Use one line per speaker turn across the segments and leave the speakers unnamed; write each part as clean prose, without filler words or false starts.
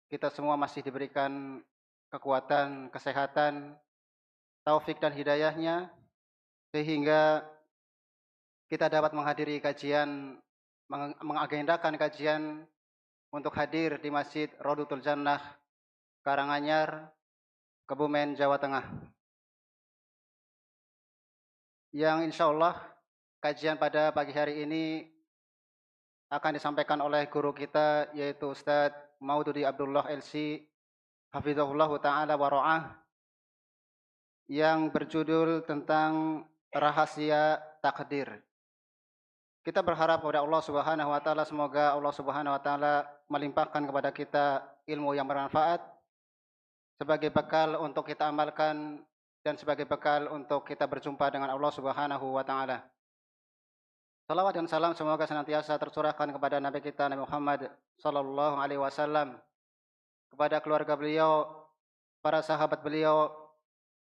kita semua masih diberikan kekuatan, kesehatan, taufik dan hidayahnya, sehingga kita dapat menghadiri kajian, mengagendakan kajian untuk hadir di Masjid Rodutul Jannah, Karanganyar, Kebumen, Jawa Tengah. Yang insya Allah kajian pada pagi hari ini akan disampaikan oleh guru kita, yaitu Ustadz Maududi Abdullah LC, Hafizahullah Ta'ala wa Ra'ah, yang berjudul tentang rahasia takdir. Kita berharap kepada Allah Subhanahu wa taala, semoga Allah Subhanahu wa taala melimpahkan kepada kita ilmu yang bermanfaat sebagai bekal untuk kita amalkan dan sebagai bekal untuk kita berjumpa dengan Allah Subhanahu wa taala. Salawat dan salam semoga senantiasa tercurahkan kepada Nabi kita Nabi Muhammad sallallahu alaihi wasallam, kepada keluarga beliau, para sahabat beliau,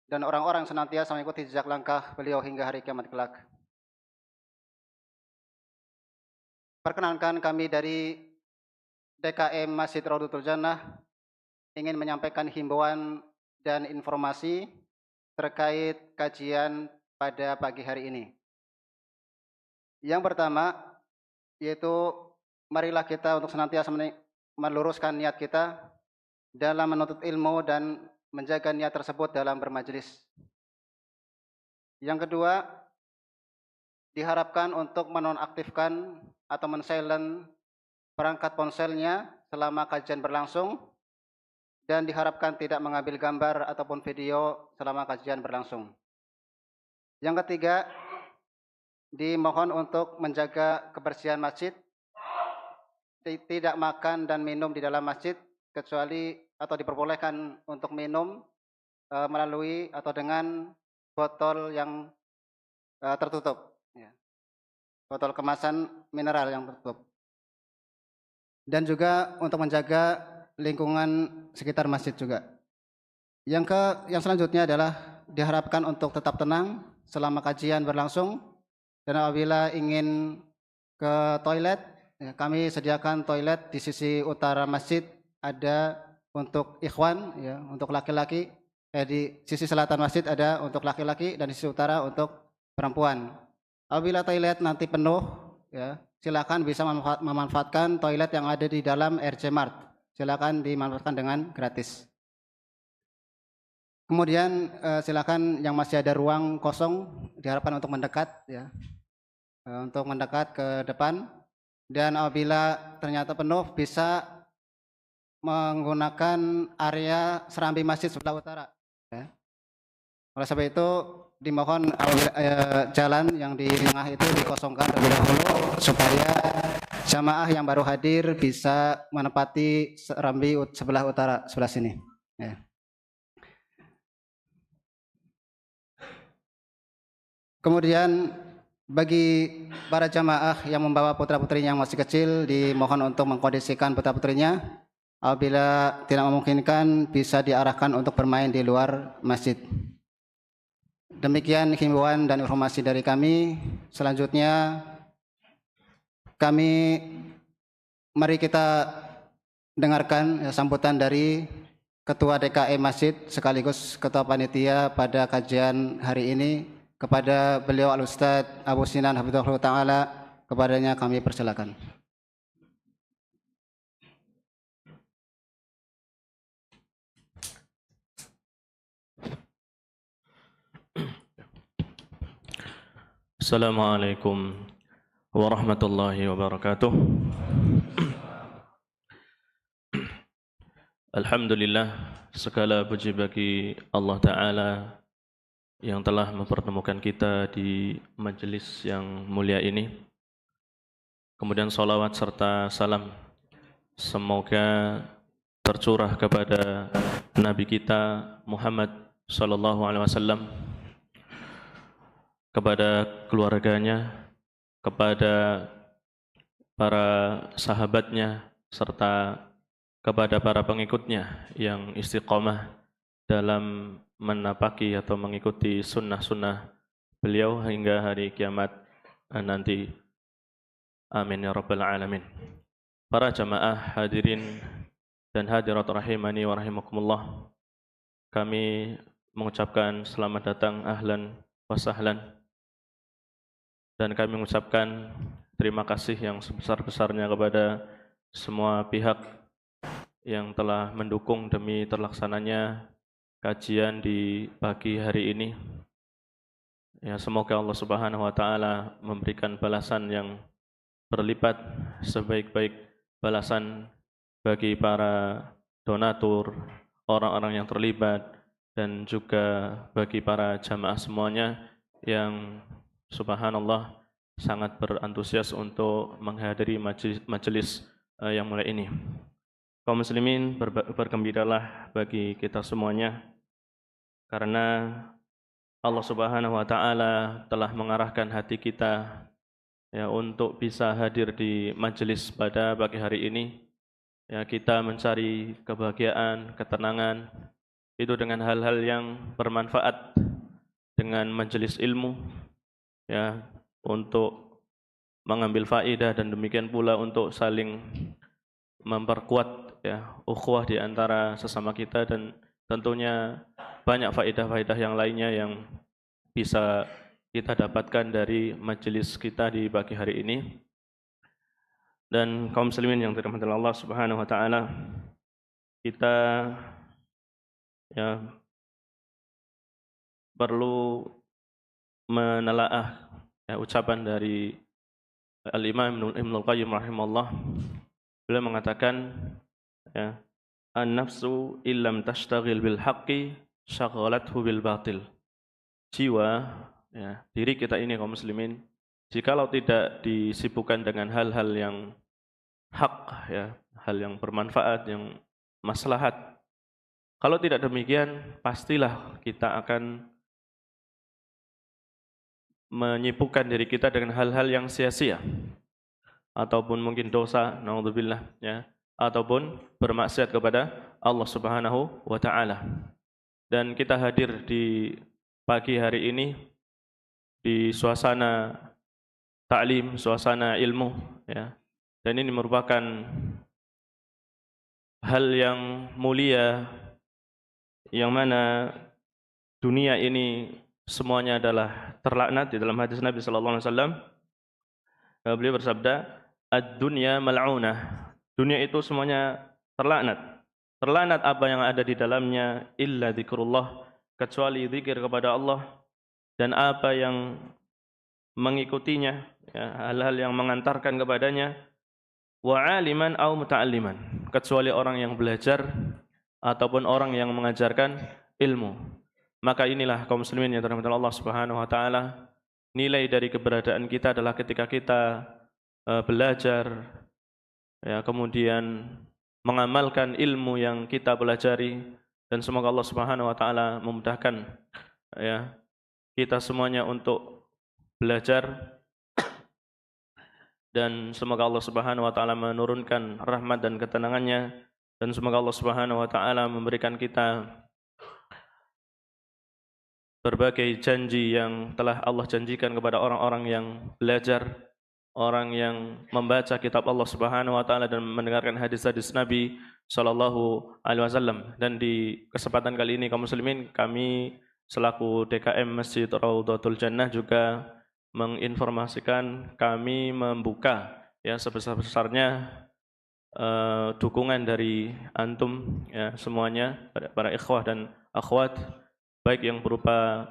dan orang-orang senantiasa mengikuti jejak langkah beliau hingga hari kiamat kelak. Perkenankan kami dari DKM Masjid Rodutul Jannah ingin menyampaikan himbauan dan informasi terkait kajian pada pagi hari ini. Yang pertama, yaitu marilah kita untuk senantiasa meluruskan niat kita dalam menuntut ilmu dan menjaga niat tersebut dalam bermajelis. Yang kedua, diharapkan untuk menonaktifkan atau men-silent perangkat ponselnya selama kajian berlangsung, dan diharapkan tidak mengambil gambar ataupun video selama kajian berlangsung. Yang ketiga, dimohon untuk menjaga kebersihan masjid, tidak makan dan minum di dalam masjid, kecuali atau diperbolehkan untuk minum melalui atau dengan botol yang tertutup, botol kemasan mineral yang tertutup. Dan juga untuk menjaga lingkungan sekitar masjid juga. Yang selanjutnya adalah diharapkan untuk tetap tenang selama kajian berlangsung, dan apabila ingin ke toilet, kami sediakan toilet di sisi utara masjid, ada untuk ikhwan, untuk laki-laki, di sisi selatan masjid ada untuk laki-laki dan di sisi utara untuk perempuan. Apabila toilet nanti penuh, silakan bisa memanfaatkan toilet yang ada di dalam RC Mart. Silakan dimanfaatkan dengan gratis. Kemudian silakan yang masih ada ruang kosong diharapkan untuk mendekat, untuk mendekat ke depan. Dan apabila ternyata penuh, bisa menggunakan area serambi masjid sebelah utara. Oleh sebab itu dimohon jalan yang di tengah itu dikosongkan terlebih dahulu supaya jamaah yang baru hadir bisa menempati serambi sebelah utara, sebelah sini. Kemudian bagi para jamaah yang membawa putra-putrinya yang masih kecil, dimohon untuk mengkondisikan putra-putrinya. Apabila tidak memungkinkan, bisa diarahkan untuk bermain di luar masjid. Demikian himbauan dan informasi dari kami. Selanjutnya, mari kita dengarkan sambutan dari Ketua DKM Masjid sekaligus Ketua Panitia pada kajian hari ini. Kepada beliau Al-Ustadz Abu Sinan Hafizahullah Ta'ala, kepadanya kami persilakan.
Assalamualaikum warahmatullahi wabarakatuh. Alhamdulillah, segala puji bagi Allah Ta'ala yang telah mempertemukan kita di majelis yang mulia ini. Kemudian salawat serta salam semoga tercurah kepada Nabi kita Muhammad sallallahu alaihi wasallam, kepada keluarganya, kepada para sahabatnya, serta kepada para pengikutnya yang istiqomah dalam menapaki atau mengikuti sunnah-sunnah beliau hingga hari kiamat nanti. Amin ya rabbal alamin. Para jamaah hadirin dan hadirat rahimani wa rahimakumullah. Kami mengucapkan selamat datang ahlan wa sahlan, dan kami mengucapkan terima kasih yang sebesar-besarnya kepada semua pihak yang telah mendukung demi terlaksananya kajian di pagi hari ini. Ya, semoga Allah Subhanahu wa taala memberikan balasan yang berlipat sebaik-baik balasan bagi para donatur, orang-orang yang terlibat, dan juga bagi para jamaah semuanya yang subhanallah sangat berantusias untuk menghadiri majelis yang mulai ini. Kaum muslimin, bergembiralah bagi kita semuanya karena Allah Subhanahu wa taala telah mengarahkan hati kita ya untuk bisa hadir di majelis pada pagi hari ini. Ya, kita mencari kebahagiaan, ketenangan itu dengan hal-hal yang bermanfaat, dengan majelis ilmu ya, untuk mengambil faedah, dan demikian pula untuk saling memperkuat ya ukhuwah di antara sesama kita, dan tentunya banyak faedah-faedah yang lainnya yang bisa kita dapatkan dari majelis kita di pagi hari ini. Dan kaum muslimin yang dirahmati Allah Subhanahu wa taala, kita ya perlu menelaah ya ucapan dari Al-Imam Ibnul Qayyim rahimahullah. Beliau mengatakan ya, an-nafsu illam tashtaghil bil haqqi syaghalathu bil batil. Jiwa ya, diri kita ini kaum muslimin, jikalau tidak disibukkan dengan hal-hal yang hak ya, hal yang bermanfaat, yang maslahat, kalau tidak demikian pastilah kita akan menyibukkan diri kita dengan hal-hal yang sia-sia, ataupun mungkin dosa, naudzubillah ya, ataupun bermaksiat kepada Allah Subhanahu wa taala. Dan kita hadir di pagi hari ini di suasana ta'lim, suasana ilmu ya. Dan ini merupakan hal yang mulia, yang mana dunia ini semuanya adalah terlaknat. Di dalam hadis Nabi sallallahu alaihi wasallam beliau bersabda, ad-dunya mal'unah. Dunia itu semuanya terlaknat. Terlaknat apa yang ada di dalamnya, illa dzikrullah, kecuali zikir kepada Allah dan apa yang mengikutinya, ya, hal-hal yang mengantarkan kepadanya, wa aliman au muta'alliman, kecuali orang yang belajar ataupun orang yang mengajarkan ilmu. Maka inilah kaum muslimin yang dirahmati Allah Subhanahu wa taala, nilai dari keberadaan kita adalah ketika kita belajar ya, kemudian mengamalkan ilmu yang kita pelajari, dan semoga Allah Subhanahu wa taala memudahkan ya kita semuanya untuk belajar, dan semoga Allah Subhanahu wa taala menurunkan rahmat dan ketenangannya, dan semoga Allah Subhanahu wa taala memberikan kita berbagai janji yang telah Allah janjikan kepada orang-orang yang belajar, orang yang membaca kitab Allah Subhanahu wa taala dan mendengarkan hadis-hadis Nabi sallallahu alaihi wasallam. Dan di kesempatan kali ini kaum muslimin, kami selaku DKM Masjid Raudhatul Jannah juga menginformasikan kami membuka ya sebesar-besarnya dukungan dari antum ya semuanya, para ikhwah dan akhwat, baik yang berupa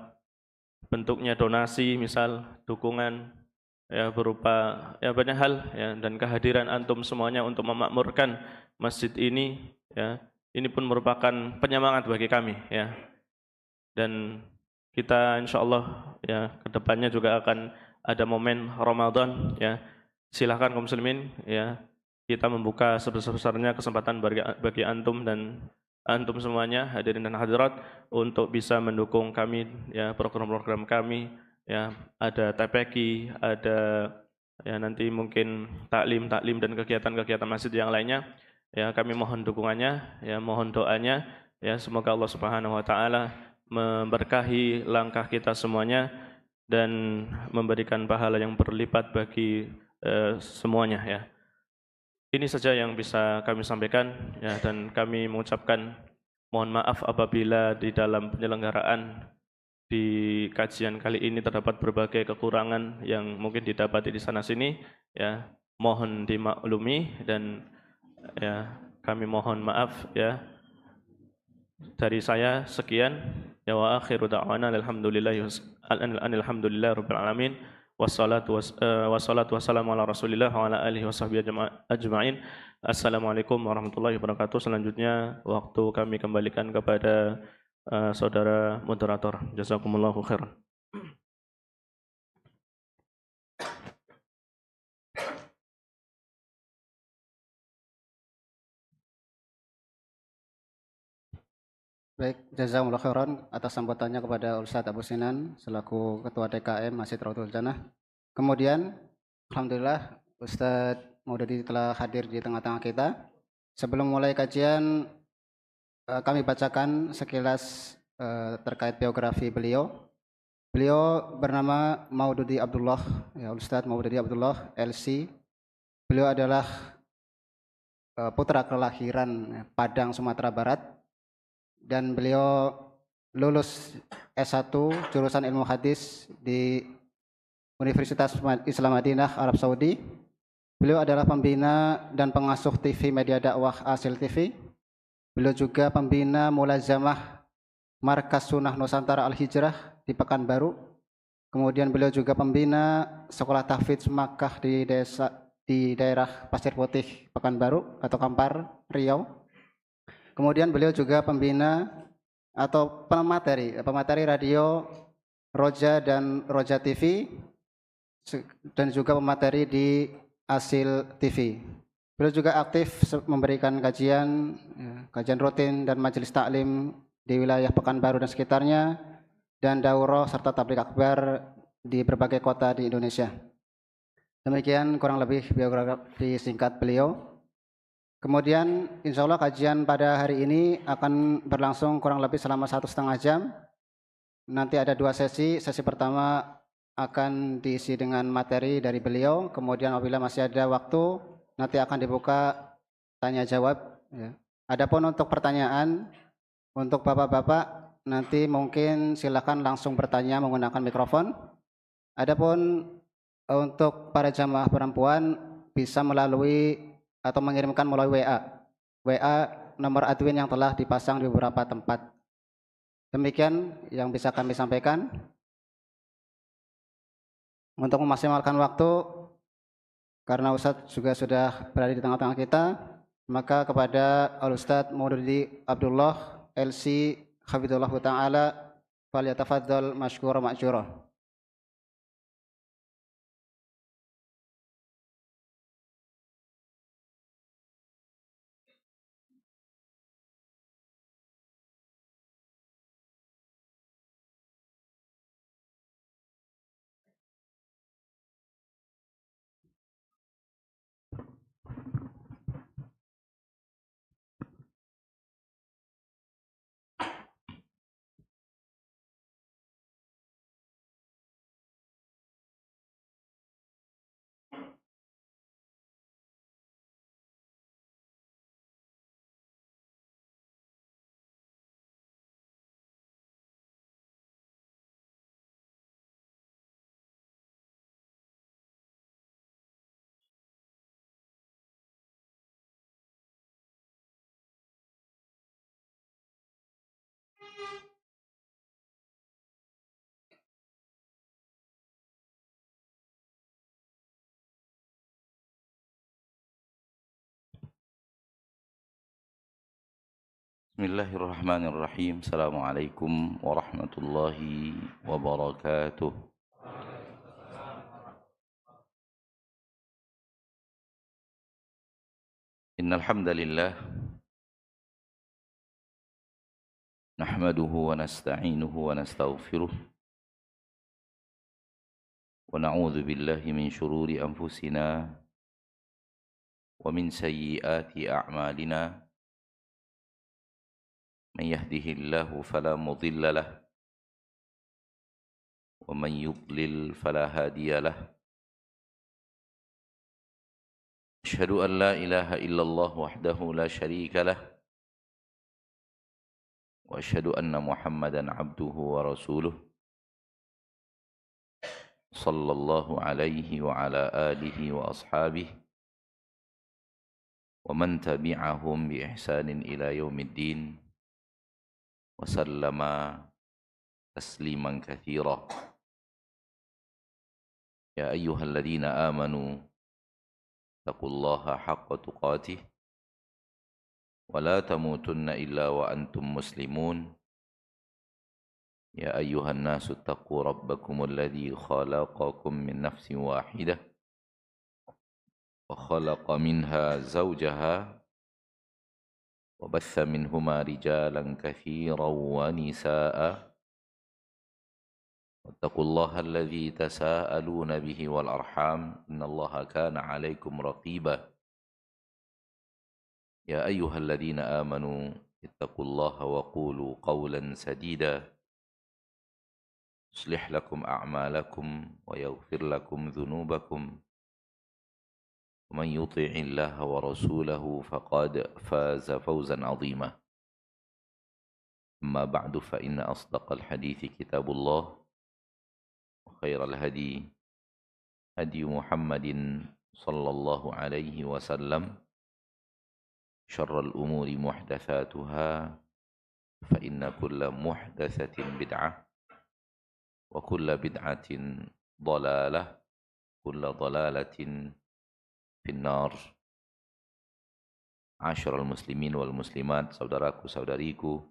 bentuknya donasi, misal dukungan ya berupa ya banyak hal ya, dan kehadiran antum semuanya untuk memakmurkan masjid ini ya, ini pun merupakan penyemangat bagi kami ya. Dan kita insyaallah ya kedepannya juga akan ada momen Ramadan ya. Silakan kaum muslimin ya, kita membuka sebesar-besarnya kesempatan bagi antum dan antum semuanya hadirin dan hadirat untuk bisa mendukung kami ya, program-program kami ya, ada TPQ, ada ya nanti mungkin taklim dan kegiatan-kegiatan masjid yang lainnya ya. Kami mohon dukungannya ya, mohon doanya ya, semoga Allah Subhanahu wa taala memberkahi langkah kita semuanya dan memberikan pahala yang berlipat bagi semuanya ya. Ini saja yang bisa kami sampaikan ya, dan kami mengucapkan mohon maaf apabila di dalam penyelenggaraan di kajian kali ini terdapat berbagai kekurangan yang mungkin didapati di sana sini ya. Mohon dimaklumi dan ya kami mohon maaf ya. Dari saya sekian ya, wa akhiru da'wana alhamdulillahi rabbil alamin. Wassalatu wassalamu ala Rasulillah wa ala alihi washabbihi ajma'in. Assalamualaikum warahmatullahi wabarakatuh. Selanjutnya waktu kami kembalikan kepada saudara moderator. Jazakumullahu khairan.
Baik, jazakumullah khairan atas sambutannya kepada Ustadz Abu Sinan selaku Ketua DKM Masjid Raudhul Jannah. Kemudian, alhamdulillah Ustadz Maududi telah hadir di tengah-tengah kita. Sebelum mulai kajian, kami bacakan sekilas terkait biografi beliau. Beliau bernama Maududi Abdullah, ya Ustadz Maududi Abdullah LC. Beliau adalah putra kelahiran Padang, Sumatera Barat. Dan beliau lulus S1 jurusan ilmu hadis di Universitas Islam Madinah, Arab Saudi. Beliau adalah pembina dan pengasuh TV Media Dakwah Asil TV. Beliau juga pembina mulazamah Markas Sunnah Nusantara Al-Hijrah di Pekanbaru. Kemudian beliau juga pembina Sekolah Tahfidz Makkah di daerah Pasir Putih, Pekanbaru atau Kampar, Riau. Kemudian beliau juga pembina atau pemateri radio Roja dan Roja TV dan juga pemateri di Asil TV. Beliau juga aktif memberikan kajian rutin dan majelis taklim di wilayah Pekanbaru dan sekitarnya, dan daurah serta tabligh akbar di berbagai kota di Indonesia. Demikian kurang lebih biografi singkat beliau. Kemudian insya Allah kajian pada hari ini akan berlangsung kurang lebih selama 1,5 jam. Nanti ada 2 sesi. Sesi pertama akan diisi dengan materi dari beliau. Kemudian apabila masih ada waktu, nanti akan dibuka tanya jawab. Ya. Adapun untuk pertanyaan, untuk bapak-bapak nanti mungkin silakan langsung bertanya menggunakan mikrofon. Adapun untuk para jamaah perempuan bisa melalui atau mengirimkan melalui WA nomor admin yang telah dipasang di beberapa tempat. Demikian yang bisa kami sampaikan. Untuk memaksimalkan waktu, karena Ustadz juga sudah berada di tengah-tengah kita, maka kepada Al-Ustadz Maududi Abdullah LC Hafidhullah Ta'ala, falyatafaddal mashkura ma'jura.
Bismillahirrahmanirrahim. Assalamualaikum warahmatullahi wabarakatuh. Innal hamdalillah nahmaduhu wa nasta'inuhu wa nastaghfiruh wa na'udzu billahi min shururi anfusina wa min sayyiati a'malina. من يهده الله فلا مضل له ومن يضلل فلا هادي له أشهد أن لا إله إلا الله وحده لا شريك له وأشهد أن محمدا عبده ورسوله صلى الله عليه وعلى آله وأصحابه ومن تبعهم بإحسان إلى يوم الدين وسلم تسليما كثيرا. يا أيها الذين آمنوا اتقوا الله حق تقاته ولا تموتن إلا وأنتم مسلمون. يا أيها الناس اتقوا ربكم الذي خلقكم من نفس واحدة وخلق منها زوجها وبث منهما رجالا كثيرا ونساء واتقوا الله الذي تساءلون به والأرحام إن الله كان عليكم رقيبا. يا أيها الذين آمنوا اتقوا الله وقولوا قولا سديدا يصلح لكم أعمالكم ويغفر لكم ذنوبكم ومن يطع الله ورسوله فقد فاز فوزا عظيما. أما بعد فإن أصدق الحديث كتاب الله وخير الهدي هدي محمد صلى الله عليه وسلم شر الأمور محدثاتها فإن كل محدثة بدعة وكل بدعة ضلالة كل ضلالة في النار. Asyiral muslimin wal muslimat, saudaraku saudariku,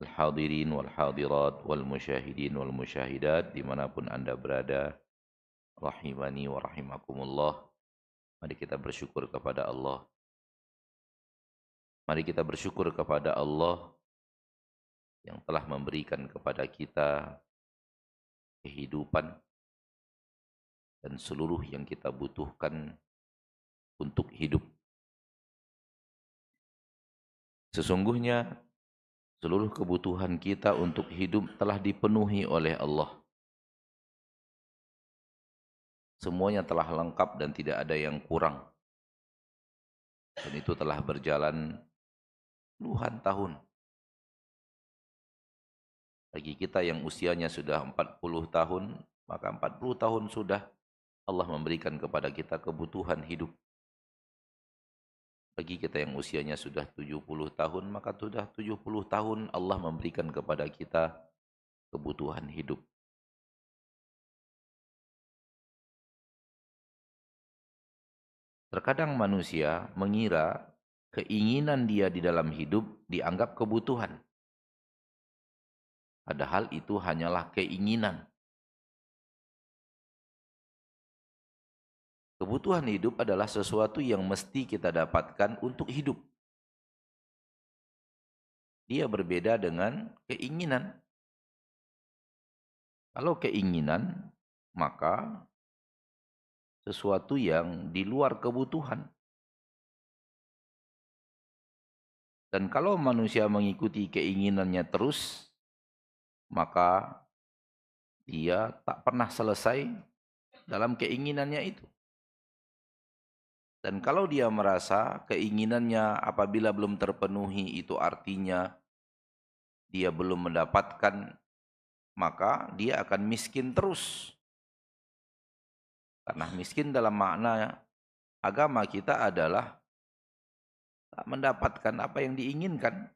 al-hadirin wal hadirat wal musyahidin wal musyahidat dimanapun anda berada, rahimani wa rahimakumullah. Mari kita bersyukur kepada Allah. Mari kita bersyukur kepada Allah yang telah memberikan kepada kita kehidupan dan seluruh yang kita butuhkan untuk hidup. Sesungguhnya seluruh kebutuhan kita untuk hidup telah dipenuhi oleh Allah. Semuanya telah lengkap dan tidak ada yang kurang. Dan itu telah berjalan puluhan tahun. Bagi kita yang usianya sudah 40 tahun, maka 40 tahun sudah Allah memberikan kepada kita kebutuhan hidup. Bagi kita yang usianya sudah 70 tahun, maka sudah 70 tahun Allah memberikan kepada kita kebutuhan hidup. Terkadang manusia mengira keinginan dia di dalam hidup dianggap kebutuhan. Padahal itu hanyalah keinginan. Kebutuhan hidup adalah sesuatu yang mesti kita dapatkan untuk hidup. Dia berbeda dengan keinginan. Kalau keinginan, maka sesuatu yang di luar kebutuhan. Dan kalau manusia mengikuti keinginannya terus, maka dia tak pernah selesai dalam keinginannya itu. Dan kalau dia merasa keinginannya apabila belum terpenuhi itu artinya dia belum mendapatkan, maka dia akan miskin terus. Karena miskin dalam makna agama kita adalah tak mendapatkan apa yang diinginkan.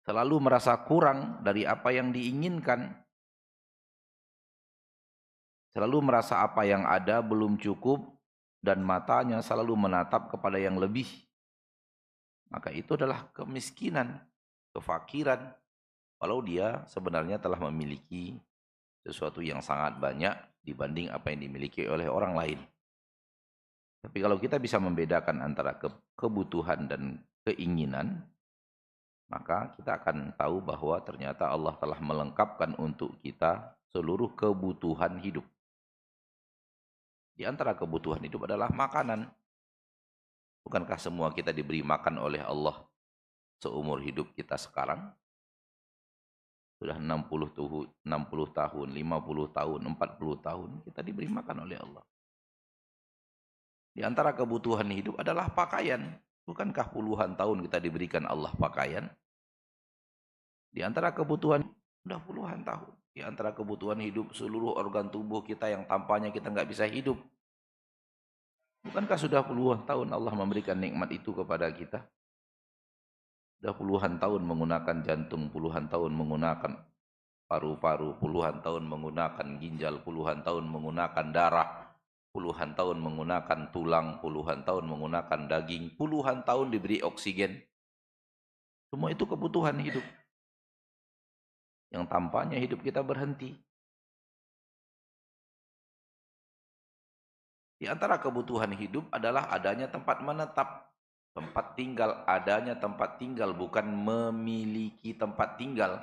Selalu merasa kurang dari apa yang diinginkan. Selalu merasa apa yang ada belum cukup dan matanya selalu menatap kepada yang lebih. Maka itu adalah kemiskinan, kefakiran. Walau dia sebenarnya telah memiliki sesuatu yang sangat banyak dibanding apa yang dimiliki oleh orang lain. Tapi kalau kita bisa membedakan antara kebutuhan dan keinginan, maka kita akan tahu bahwa ternyata Allah telah melengkapkan untuk kita seluruh kebutuhan hidup. Di antara kebutuhan hidup adalah makanan. Bukankah semua kita diberi makan oleh Allah seumur hidup kita sekarang? Sudah 60 tahun, 50 tahun, 40 tahun, kita diberi makan oleh Allah. Di antara kebutuhan hidup adalah pakaian. Bukankah puluhan tahun kita diberikan Allah pakaian? Di antara kebutuhan, sudah puluhan tahun. Di antara kebutuhan hidup seluruh organ tubuh kita yang tampaknya kita nggak bisa hidup. Bukankah sudah puluhan tahun Allah memberikan nikmat itu kepada kita? Sudah puluhan tahun menggunakan jantung, puluhan tahun menggunakan paru-paru, puluhan tahun menggunakan ginjal, puluhan tahun menggunakan darah, puluhan tahun menggunakan tulang, puluhan tahun menggunakan daging, puluhan tahun diberi oksigen. Semua itu kebutuhan hidup. Yang tampaknya hidup kita berhenti. Di antara kebutuhan hidup adalah adanya tempat menetap. Tempat tinggal, adanya tempat tinggal, bukan memiliki tempat tinggal.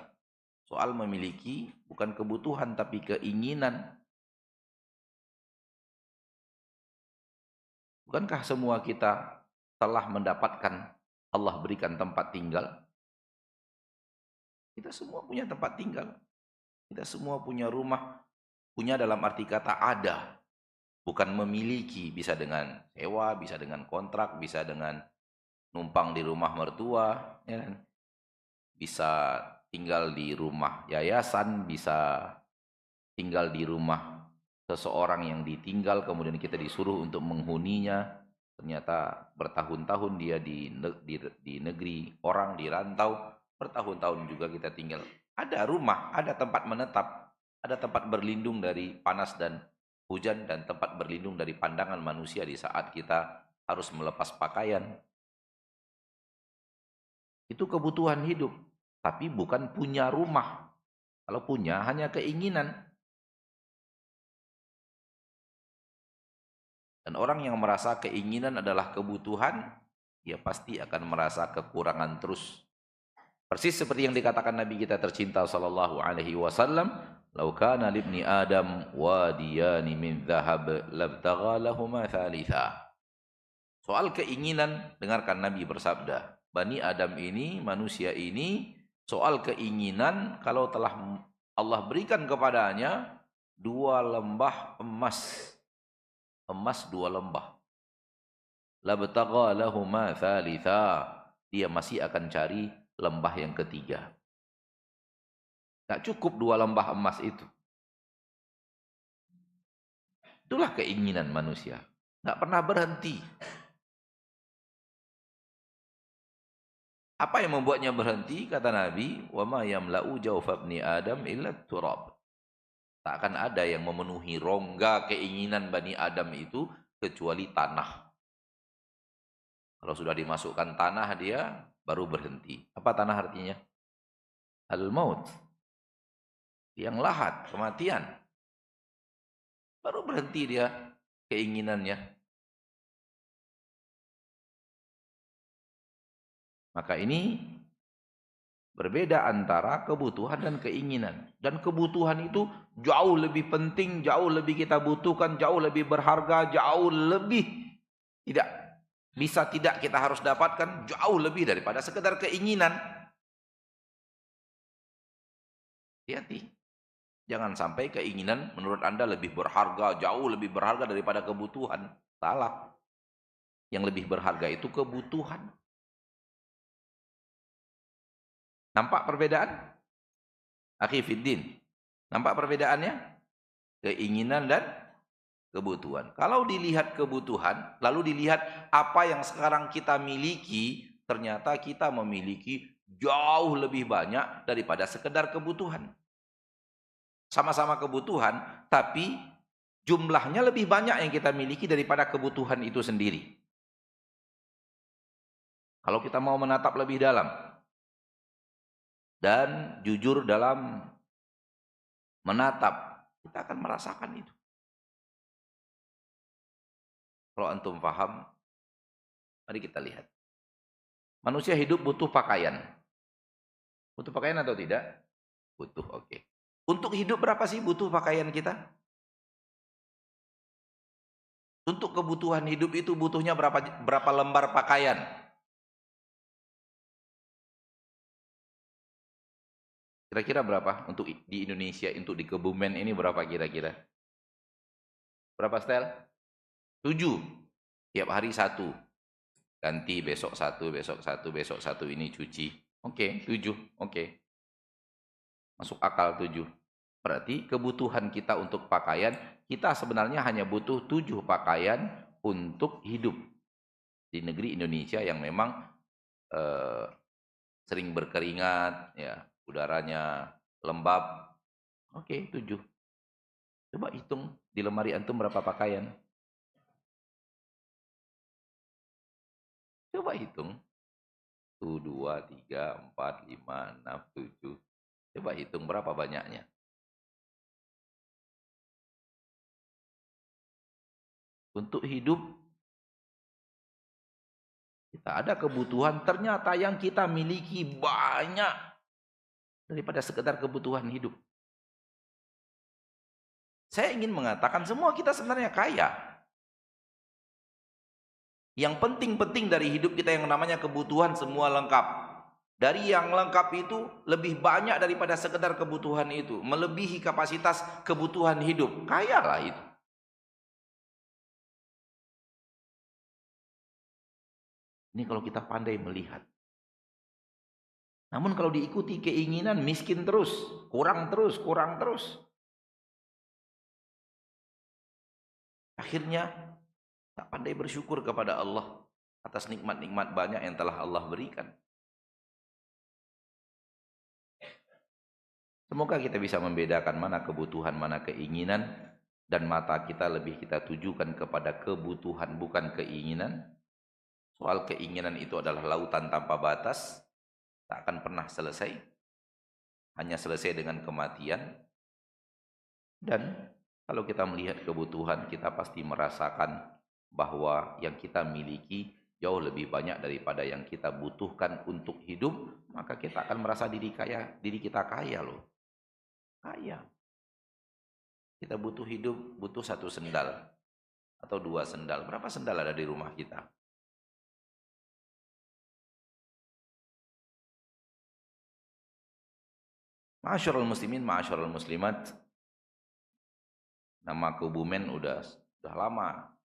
Soal memiliki bukan kebutuhan tapi keinginan. Bukankah semua kita telah mendapatkan Allah berikan tempat tinggal? Kita semua punya tempat tinggal. Kita semua punya rumah. Punya dalam arti kata ada. Bukan memiliki. Bisa dengan sewa, bisa dengan kontrak, bisa dengan numpang di rumah mertua, ya kan? Bisa tinggal di rumah yayasan, bisa tinggal di rumah seseorang yang ditinggal, kemudian kita disuruh untuk menghuninya. Ternyata bertahun-tahun dia di negeri orang, di rantau, bertahun-tahun juga kita tinggal. Ada rumah, ada tempat menetap, ada tempat berlindung dari panas dan hujan, dan tempat berlindung dari pandangan manusia di saat kita harus melepas pakaian. Itu kebutuhan hidup, tapi bukan punya rumah. Kalau punya hanya keinginan. Dan orang yang merasa keinginan adalah kebutuhan, dia pasti akan merasa kekurangan terus. Persis seperti yang dikatakan Nabi kita tercinta sallallahu alaihi wasallam, "Lau kana libni Adam wadiyani min dhahab labtagha lahuma thalitha." Soal keinginan, dengarkan Nabi bersabda, Bani Adam ini, manusia ini, soal keinginan, kalau telah Allah berikan kepadanya 2 lembah emas. Emas 2 lembah. Labtagha lahuma thalitha. Dia masih akan cari lembah yang ketiga. Tak cukup 2 lembah emas itu. Itulah keinginan manusia. Tak pernah berhenti. Apa yang membuatnya berhenti? Kata Nabi, "Wa ma yamla'u jawfa ibni Adam illa turab." Tak akan ada yang memenuhi rongga keinginan Bani Adam itu kecuali tanah. Kalau sudah dimasukkan tanah dia baru berhenti. Apa tanah artinya? Al-maut. Yang lahat, kematian. Baru berhenti dia keinginannya. Maka ini berbeda antara kebutuhan dan keinginan. Dan kebutuhan itu jauh lebih penting, jauh lebih kita butuhkan, jauh lebih berharga, jauh lebih tidak kita harus dapatkan, jauh lebih daripada sekedar keinginan. Hati-hati. Jangan sampai keinginan menurut Anda lebih berharga, jauh lebih berharga daripada kebutuhan. Salah. Yang lebih berharga itu kebutuhan. Nampak perbedaan? Akhi fiddin. Nampak perbedaannya? Keinginan dan kebutuhan. Kalau dilihat kebutuhan, lalu dilihat apa yang sekarang kita miliki, ternyata kita memiliki jauh lebih banyak daripada sekedar kebutuhan. Sama-sama kebutuhan, tapi jumlahnya lebih banyak yang kita miliki daripada kebutuhan itu sendiri. Kalau kita mau menatap lebih dalam, dan jujur dalam menatap, kita akan merasakan itu. Kalau antum paham, mari kita lihat. Manusia hidup butuh pakaian. Butuh pakaian atau tidak? Butuh, oke. Untuk hidup berapa sih butuh pakaian kita? Untuk kebutuhan hidup itu butuhnya berapa lembar pakaian? Kira-kira berapa untuk di Indonesia, untuk di Kebumen ini berapa kira-kira? Berapa setel? 7. Tiap hari satu. Ganti besok satu, besok satu, besok satu, ini cuci. Oke, 7. Oke. Masuk akal 7. Berarti kebutuhan kita untuk pakaian, kita sebenarnya hanya butuh 7 pakaian untuk hidup. Di negeri Indonesia yang memang sering berkeringat, ya, udaranya lembab. Oke, 7. Coba hitung di lemari antum berapa pakaian. Coba hitung. 1, 2, 3, 4, 5, 6, 7. Coba hitung berapa banyaknya. Untuk hidup, kita ada kebutuhan, ternyata yang kita miliki banyak daripada sekedar kebutuhan hidup. Saya ingin mengatakan semua kita sebenarnya kaya. Yang penting-penting dari hidup kita yang namanya kebutuhan semua lengkap. Dari yang lengkap itu lebih banyak daripada sekedar kebutuhan itu. Melebihi kapasitas kebutuhan hidup. Kayalah itu. Ini kalau kita pandai melihat. Namun kalau diikuti keinginan, miskin terus. Kurang terus, kurang terus. Akhirnya tak pandai bersyukur kepada Allah atas nikmat-nikmat banyak yang telah Allah berikan. Semoga kita bisa membedakan mana kebutuhan, mana keinginan, dan mata kita lebih kita tujukan kepada kebutuhan bukan keinginan. Soal keinginan itu adalah lautan tanpa batas, tak akan pernah selesai. Hanya selesai dengan kematian. Dan kalau kita melihat kebutuhan, kita pasti merasakan bahwa yang kita miliki jauh lebih banyak daripada yang kita butuhkan untuk hidup, maka kita akan merasa diri kita kaya loh. Kaya. Kita butuh hidup, butuh 1 sendal atau 2 sendal. Berapa sendal ada di rumah kita? Ma'asyiral muslimin, ma'asyiral muslimat. Nama Kebumen udah lama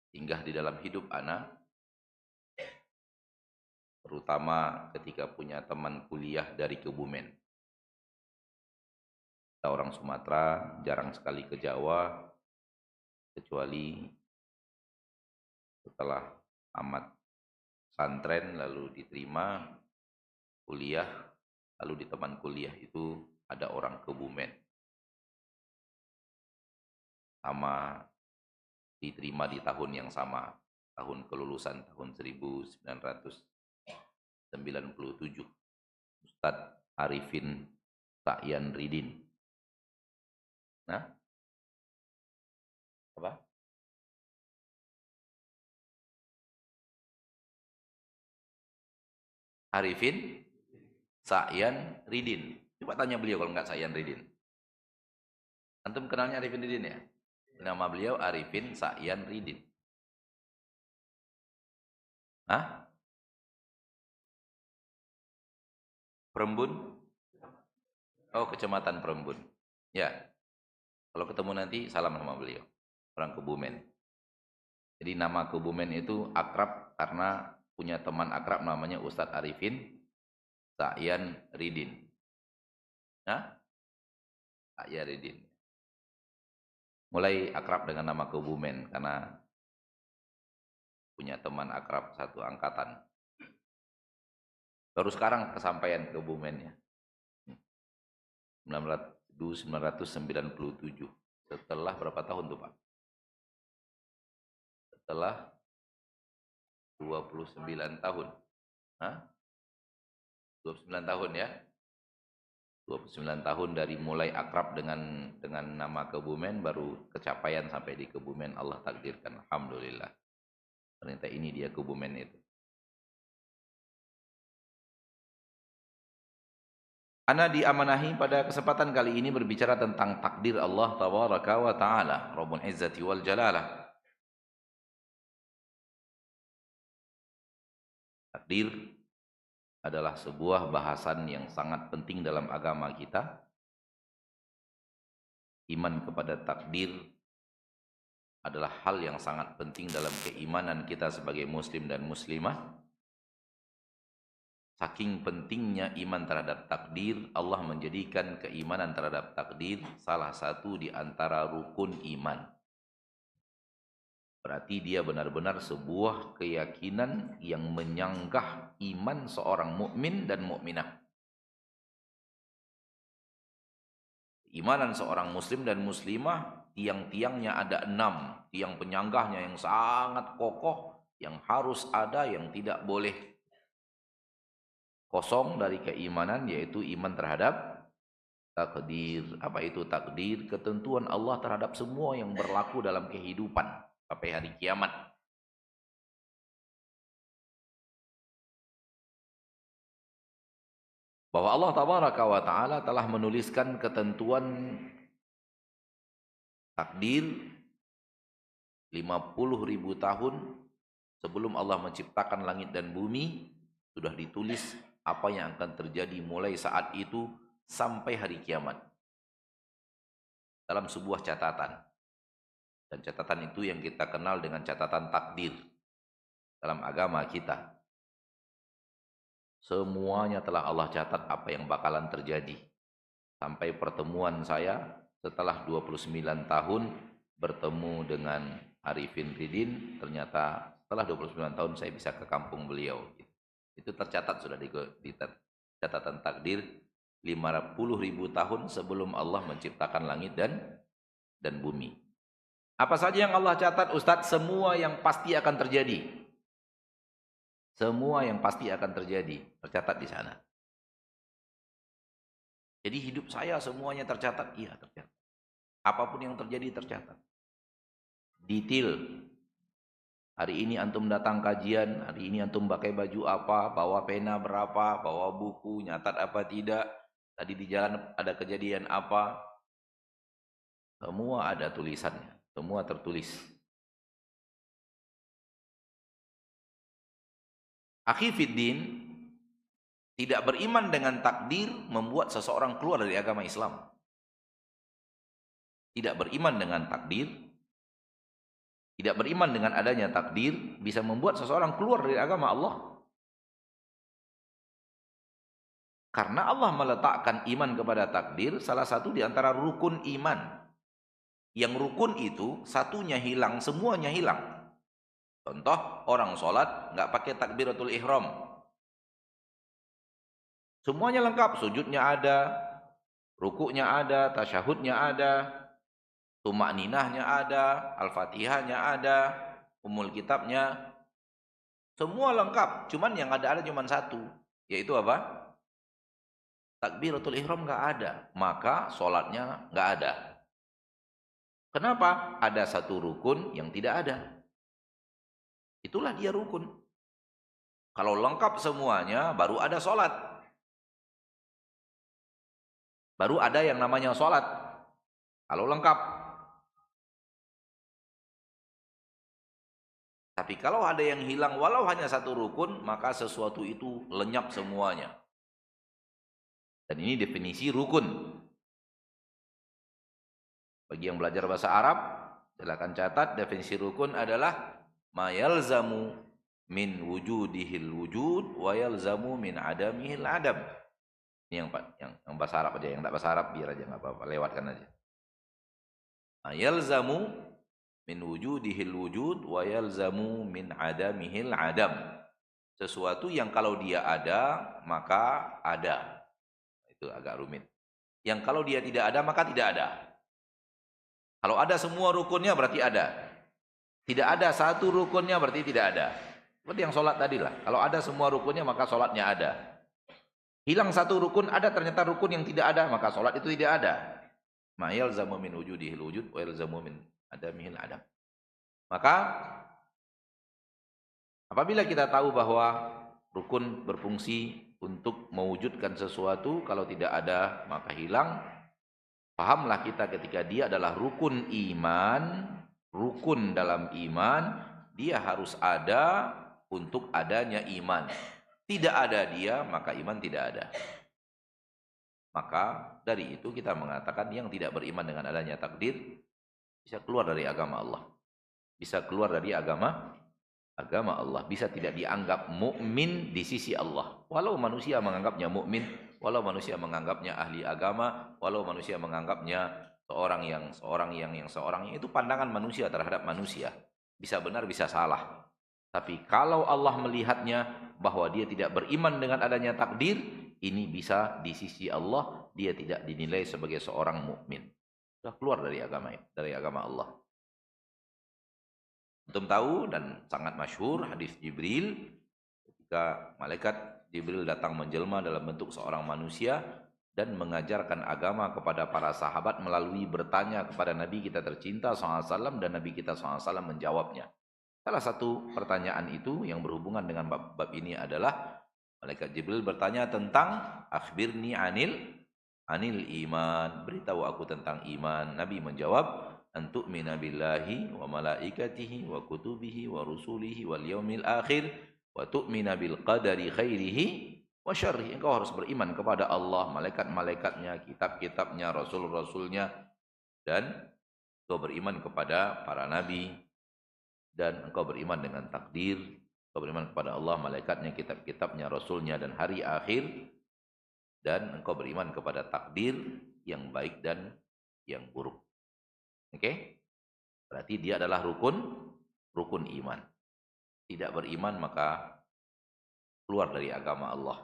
singgah di dalam hidup ana, terutama ketika punya teman kuliah dari Kebumen. Kita orang Sumatera jarang sekali ke Jawa, kecuali setelah tamat pesantren lalu diterima kuliah, lalu di teman kuliah itu ada orang Kebumen. Sama diterima di tahun yang sama, tahun kelulusan tahun 1997. Ustadz Arifin Sa'yan Ridin. Nah, apa? Arifin Sa'yan Ridin. Coba tanya beliau kalau enggak Sa'yan Ridin. Antum kenalnya Arifin Ridin ya? Nama beliau Arifin Sa'yan Ridin. Hah? Perembun? Oh, Kecamatan Perembun. Ya. Kalau ketemu nanti salam sama beliau. Orang Kebumen. Jadi nama Kebumen itu akrab karena punya teman akrab namanya Ustadz Arifin Sa'yan Ridin. Hah? Sa'yan Ridin. Mulai akrab dengan nama Kebumen karena punya teman akrab satu angkatan. Baru sekarang kesampaian Kebumennya. 1997. Setelah berapa tahun tuh Pak? Setelah 29 tahun. Hah? 29 tahun ya? 29 tahun dari mulai akrab dengan nama Kebumen, baru kecapaian sampai di Kebumen Allah takdirkan. Alhamdulillah. Ternyata ini dia Kebumen itu. Ana diamanahi pada kesempatan kali ini berbicara tentang takdir Allah Tabaraka wa Ta'ala, Rabbul Izzati wal Jalalah. Takdir adalah sebuah bahasan yang sangat penting dalam agama kita. Iman kepada takdir adalah hal yang sangat penting dalam keimanan kita sebagai muslim dan muslimah. Saking pentingnya iman terhadap takdir, Allah menjadikan keimanan terhadap takdir salah satu di antara rukun iman. Berarti dia benar-benar sebuah keyakinan yang menyanggah iman seorang mukmin dan mukminah. Imanan seorang muslim dan muslimah, tiang-tiangnya ada 6. Tiang penyanggahnya yang sangat kokoh, yang harus ada, yang tidak boleh kosong dari keimanan, yaitu iman terhadap takdir. Apa itu takdir? Ketentuan Allah terhadap semua yang berlaku dalam kehidupan sampai hari kiamat. Bahwa Allah tabaraka wa ta'ala telah menuliskan ketentuan takdir 50.000 tahun sebelum Allah menciptakan langit dan bumi. Sudah ditulis apa yang akan terjadi mulai saat itu sampai hari kiamat dalam sebuah catatan. Dan catatan itu yang kita kenal dengan catatan takdir dalam agama kita. Semuanya telah Allah catat apa yang bakalan terjadi. Sampai pertemuan saya setelah 29 tahun bertemu dengan Arifin Ridin, ternyata setelah 29 tahun saya bisa ke kampung beliau. Itu tercatat sudah di catatan takdir 50.000 tahun sebelum Allah menciptakan langit dan bumi. Apa saja yang Allah catat, Ustadz? Semua yang pasti akan terjadi. Semua yang pasti akan terjadi tercatat di sana. Jadi hidup saya semuanya tercatat? Iya, tercatat. Apapun yang terjadi tercatat. Detail. Hari ini antum datang kajian, hari ini antum pakai baju apa, bawa pena berapa, bawa buku, nyatat apa tidak, tadi di jalan ada kejadian apa. Semua ada tulisannya, semua tertulis. Akhi fiddin, tidak beriman dengan takdir membuat seseorang keluar dari agama Islam. Tidak beriman dengan takdir, tidak beriman dengan adanya takdir bisa membuat seseorang keluar dari agama Allah. Karena Allah meletakkan iman kepada takdir salah satu di antara rukun iman. Yang rukun itu satunya hilang, semuanya hilang. Contoh, orang sholat nggak pakai takbiratul ihram. Semuanya lengkap, sujudnya ada, rukuknya ada, tasyahudnya ada, tumakninahnya ada, al-fatihahnya ada, umul kitabnya, semua lengkap. Cuman yang ada cuman satu, yaitu apa? Takbiratul ihram nggak ada, maka sholatnya nggak ada. Kenapa? Ada satu rukun yang tidak ada. Itulah dia rukun. Kalau lengkap semuanya, baru ada sholat. Baru ada yang namanya sholat. Kalau lengkap. Tapi kalau ada yang hilang, walau hanya satu rukun, maka sesuatu itu lenyap semuanya. Dan ini definisi rukun. Bagi yang belajar bahasa Arab, silakan catat definisi rukun adalah ma yalzamu min wujudihil wujud wa yalzamu min adamihil adam. Ini yang bahasa Arab aja, yang tak bahasa Arab biar aja nggak apa-apa, lewatkan aja. Ma yalzamu min wujudihil wujud wa yalzamu min adamihil adam. Sesuatu yang kalau dia ada, maka ada. Itu agak rumit. Yang kalau dia tidak ada, maka tidak ada. Kalau ada semua rukunnya berarti ada. Tidak ada satu rukunnya berarti tidak ada. Seperti yang sholat tadi lah. Kalau ada semua rukunnya maka sholatnya ada. Hilang satu rukun, ada ternyata rukun yang tidak ada, maka sholat itu tidak ada. Ma yalzamu min wujudihil wujud wa yalzamu min adamihil adam. Maka apabila kita tahu bahwa rukun berfungsi untuk mewujudkan sesuatu, kalau tidak ada maka hilang. Pahamlah kita ketika dia adalah rukun iman, rukun dalam iman, dia harus ada untuk adanya iman. Tidak ada dia, maka iman tidak ada. Maka dari itu kita mengatakan yang tidak beriman dengan adanya takdir bisa keluar dari agama Allah. bisa keluar dari agama Allah, bisa tidak dianggap mukmin di sisi Allah. Walau manusia menganggapnya mukmin, walau manusia menganggapnya ahli agama, walau manusia menganggapnya seorang yang itu pandangan manusia terhadap manusia. Bisa benar, bisa salah. Tapi kalau Allah melihatnya bahwa dia tidak beriman dengan adanya takdir, ini bisa di sisi Allah dia tidak dinilai sebagai seorang mukmin. Sudah keluar dari agama Allah. Antum tahu dan sangat masyhur hadis Jibril ketika malaikat Jibril datang menjelma dalam bentuk seorang manusia dan mengajarkan agama kepada para sahabat melalui bertanya kepada Nabi kita tercinta SAW, dan Nabi kita SAW menjawabnya. Salah satu pertanyaan itu yang berhubungan dengan bab ini adalah malaikat Jibril bertanya tentang akhbirni anil iman, beritahu aku tentang iman. Nabi menjawab, antu'mina billahi wa malaikatihi wa kutubihi wa rusulihi wal yaumil akhir wa tu'mina bil qadari khairihi wa syarrihi. Engkau harus beriman kepada Allah, malaikat-malaikatnya, kitab-kitabnya, rasul-rasulnya, dan engkau beriman kepada para nabi, dan engkau beriman dengan takdir, engkau beriman kepada Allah, malaikatnya, kitab-kitabnya, rasulnya, dan hari akhir, dan engkau beriman kepada takdir yang baik dan yang buruk. Oke? Berarti dia adalah rukun iman. Tidak beriman maka keluar dari agama Allah.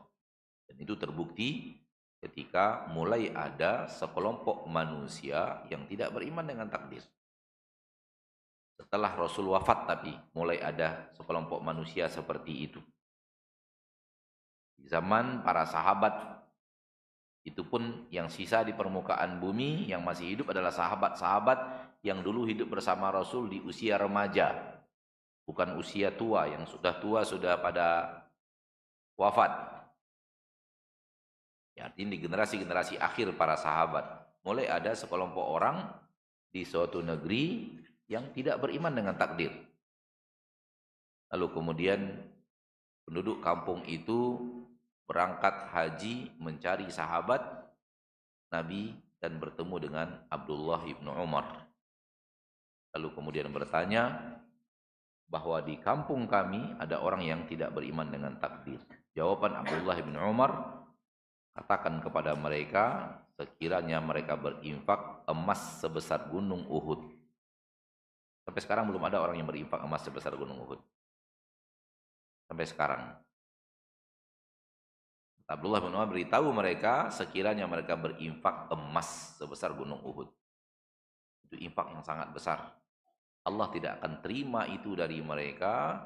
Dan itu terbukti ketika mulai ada sekelompok manusia yang tidak beriman dengan takdir. Setelah Rasul wafat tapi mulai ada sekelompok manusia seperti itu. Di zaman para sahabat, itu pun yang sisa di permukaan bumi yang masih hidup adalah sahabat-sahabat yang dulu hidup bersama Rasul di usia remaja. Bukan usia tua, yang sudah tua sudah pada wafat. Ya, artinya di generasi-generasi akhir para sahabat. Mulai ada sekelompok orang di suatu negeri yang tidak beriman dengan takdir. Lalu kemudian penduduk kampung itu berangkat haji mencari sahabat Nabi dan bertemu dengan Abdullah ibnu Umar. Lalu kemudian bertanya bahwa di kampung kami ada orang yang tidak beriman dengan takdir. Jawaban Abdullah ibnu Umar, katakan kepada mereka sekiranya mereka berinfak emas sebesar gunung Uhud. Sampai sekarang belum ada orang yang berinfak emas sebesar gunung Uhud. Sampai sekarang. Abdullah bin Umar beritahu mereka sekiranya mereka berinfak emas sebesar gunung Uhud. Itu infak yang sangat besar. Allah tidak akan terima itu dari mereka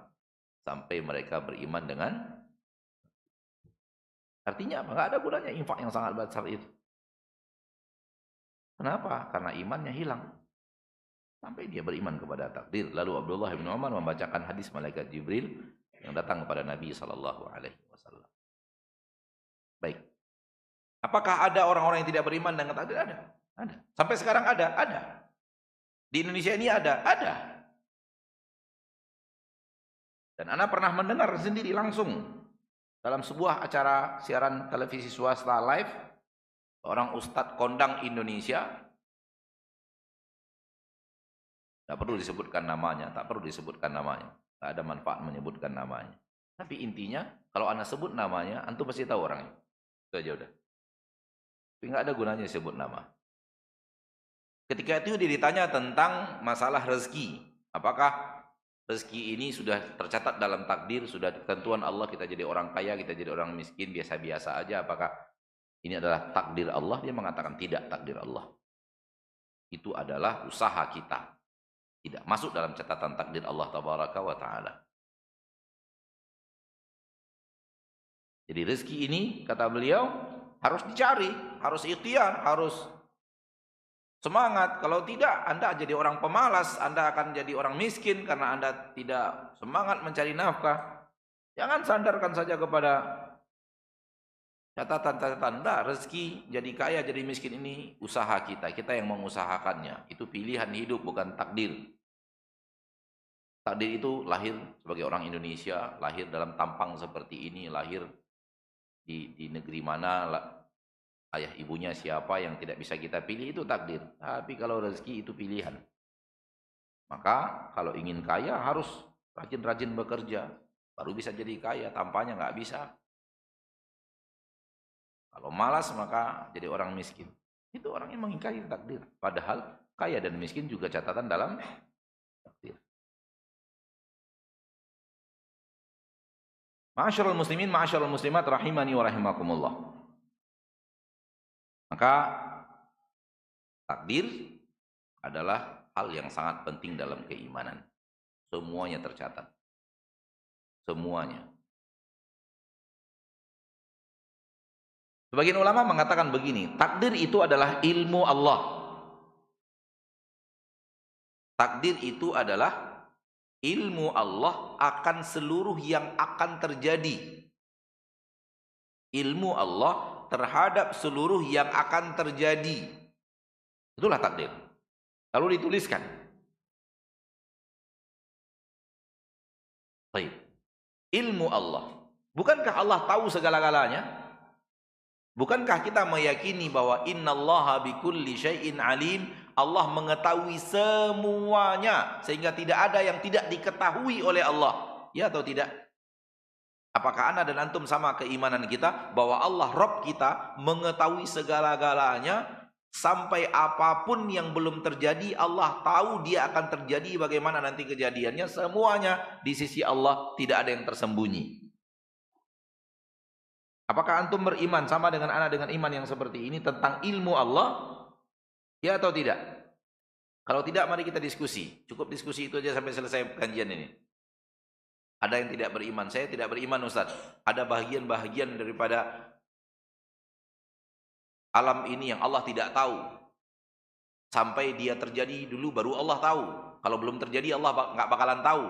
sampai mereka beriman dengan. Artinya apa? Nggak ada gunanya infak yang sangat besar itu. Kenapa? Karena imannya hilang. Sampai dia beriman kepada takdir. Lalu Abdullah bin Umar membacakan hadis malaikat Jibril yang datang kepada Nabi SAW. Baik. Apakah ada orang-orang yang tidak beriman dengan takdir? Ada. Ada. Sampai sekarang ada. Ada. Di Indonesia ini ada. Ada. Dan Anda pernah mendengar sendiri langsung dalam sebuah acara siaran televisi swasta live, orang ustadz kondang Indonesia, tak perlu disebutkan namanya, tak ada manfaat menyebutkan namanya. Tapi intinya, kalau Anda sebut namanya, antum pasti tahu orangnya. Itu aja udah. Tapi nggak ada gunanya disebut nama. Ketika itu dia ditanya tentang masalah rezeki. Apakah rezeki ini sudah tercatat dalam takdir, sudah ketentuan Allah, kita jadi orang kaya, kita jadi orang miskin, biasa-biasa aja. Apakah ini adalah takdir Allah? Dia mengatakan tidak takdir Allah. Itu adalah usaha kita. Tidak masuk dalam catatan takdir Allah Tabaraka wa Ta'ala. Jadi rezeki ini, kata beliau, harus dicari, harus ikhtiar, harus semangat. Kalau tidak, Anda jadi orang pemalas, Anda akan jadi orang miskin karena Anda tidak semangat mencari nafkah. Jangan sandarkan saja kepada catatan-catatan. Nah, rezeki, jadi kaya, jadi miskin ini usaha kita. Kita yang mengusahakannya. Itu pilihan hidup, bukan takdir. Takdir itu lahir sebagai orang Indonesia, lahir dalam tampang seperti ini, lahir di negeri mana, ayah ibunya siapa yang tidak bisa kita pilih, itu takdir. Tapi kalau rezeki itu pilihan. Maka kalau ingin kaya harus rajin-rajin bekerja, baru bisa jadi kaya, tanpanya nggak bisa. Kalau malas maka jadi orang miskin. Itu orang yang mengingkari takdir. Padahal kaya dan miskin juga catatan dalam takdir. Ma'asyiral muslimin, ma'asyiral muslimat rahimani wa rahimakumullah. Maka takdir adalah hal yang sangat penting dalam keimanan. Semuanya tercatat. Semuanya. Sebagian ulama mengatakan begini, takdir itu adalah ilmu Allah. Takdir itu adalah ilmu Allah akan seluruh yang akan terjadi. Ilmu Allah terhadap seluruh yang akan terjadi. Itulah takdir. Lalu dituliskan. Baik. Ilmu Allah. Bukankah Allah tahu segala-galanya? Bukankah kita meyakini bahwa innallaha bikulli syai'in alim, Allah mengetahui semuanya sehingga tidak ada yang tidak diketahui oleh Allah? Ya atau tidak? Apakah Anda dan antum sama keimanan kita bahwa Allah Rabb kita mengetahui segala-galanya, sampai apapun yang belum terjadi Allah tahu dia akan terjadi, bagaimana nanti kejadiannya, semuanya di sisi Allah, tidak ada yang tersembunyi. Apakah antum beriman sama dengan ana dengan iman yang seperti ini tentang ilmu Allah? Ya atau tidak? Kalau tidak, mari kita diskusi. Cukup diskusi itu aja sampai selesai kajian ini. Ada yang tidak beriman. Saya tidak beriman, Ustaz. Ada bahagian-bahagian daripada alam ini yang Allah tidak tahu. Sampai dia terjadi dulu baru Allah tahu. Kalau belum terjadi Allah nggak bakalan tahu.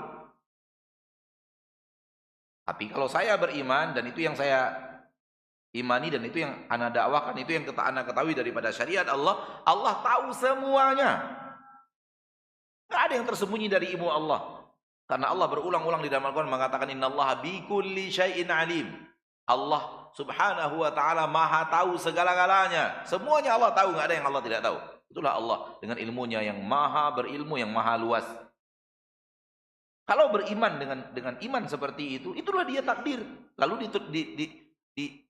Tapi kalau saya beriman dan itu yang saya imani dan itu yang ana dakwakan, itu yang ana ketahui daripada syariat Allah, Allah tahu semuanya. Nggak ada yang tersembunyi dari ilmu Allah. Karena Allah berulang-ulang di dalam Al-Quran mengatakan innallaha bikulli syai'in alim. Allah subhanahu wa ta'ala maha tahu segala-galanya. Semuanya Allah tahu, nggak ada yang Allah tidak tahu. Itulah Allah dengan ilmunya yang maha berilmu, yang maha luas. Kalau beriman dengan iman seperti itu, itulah dia takdir. Lalu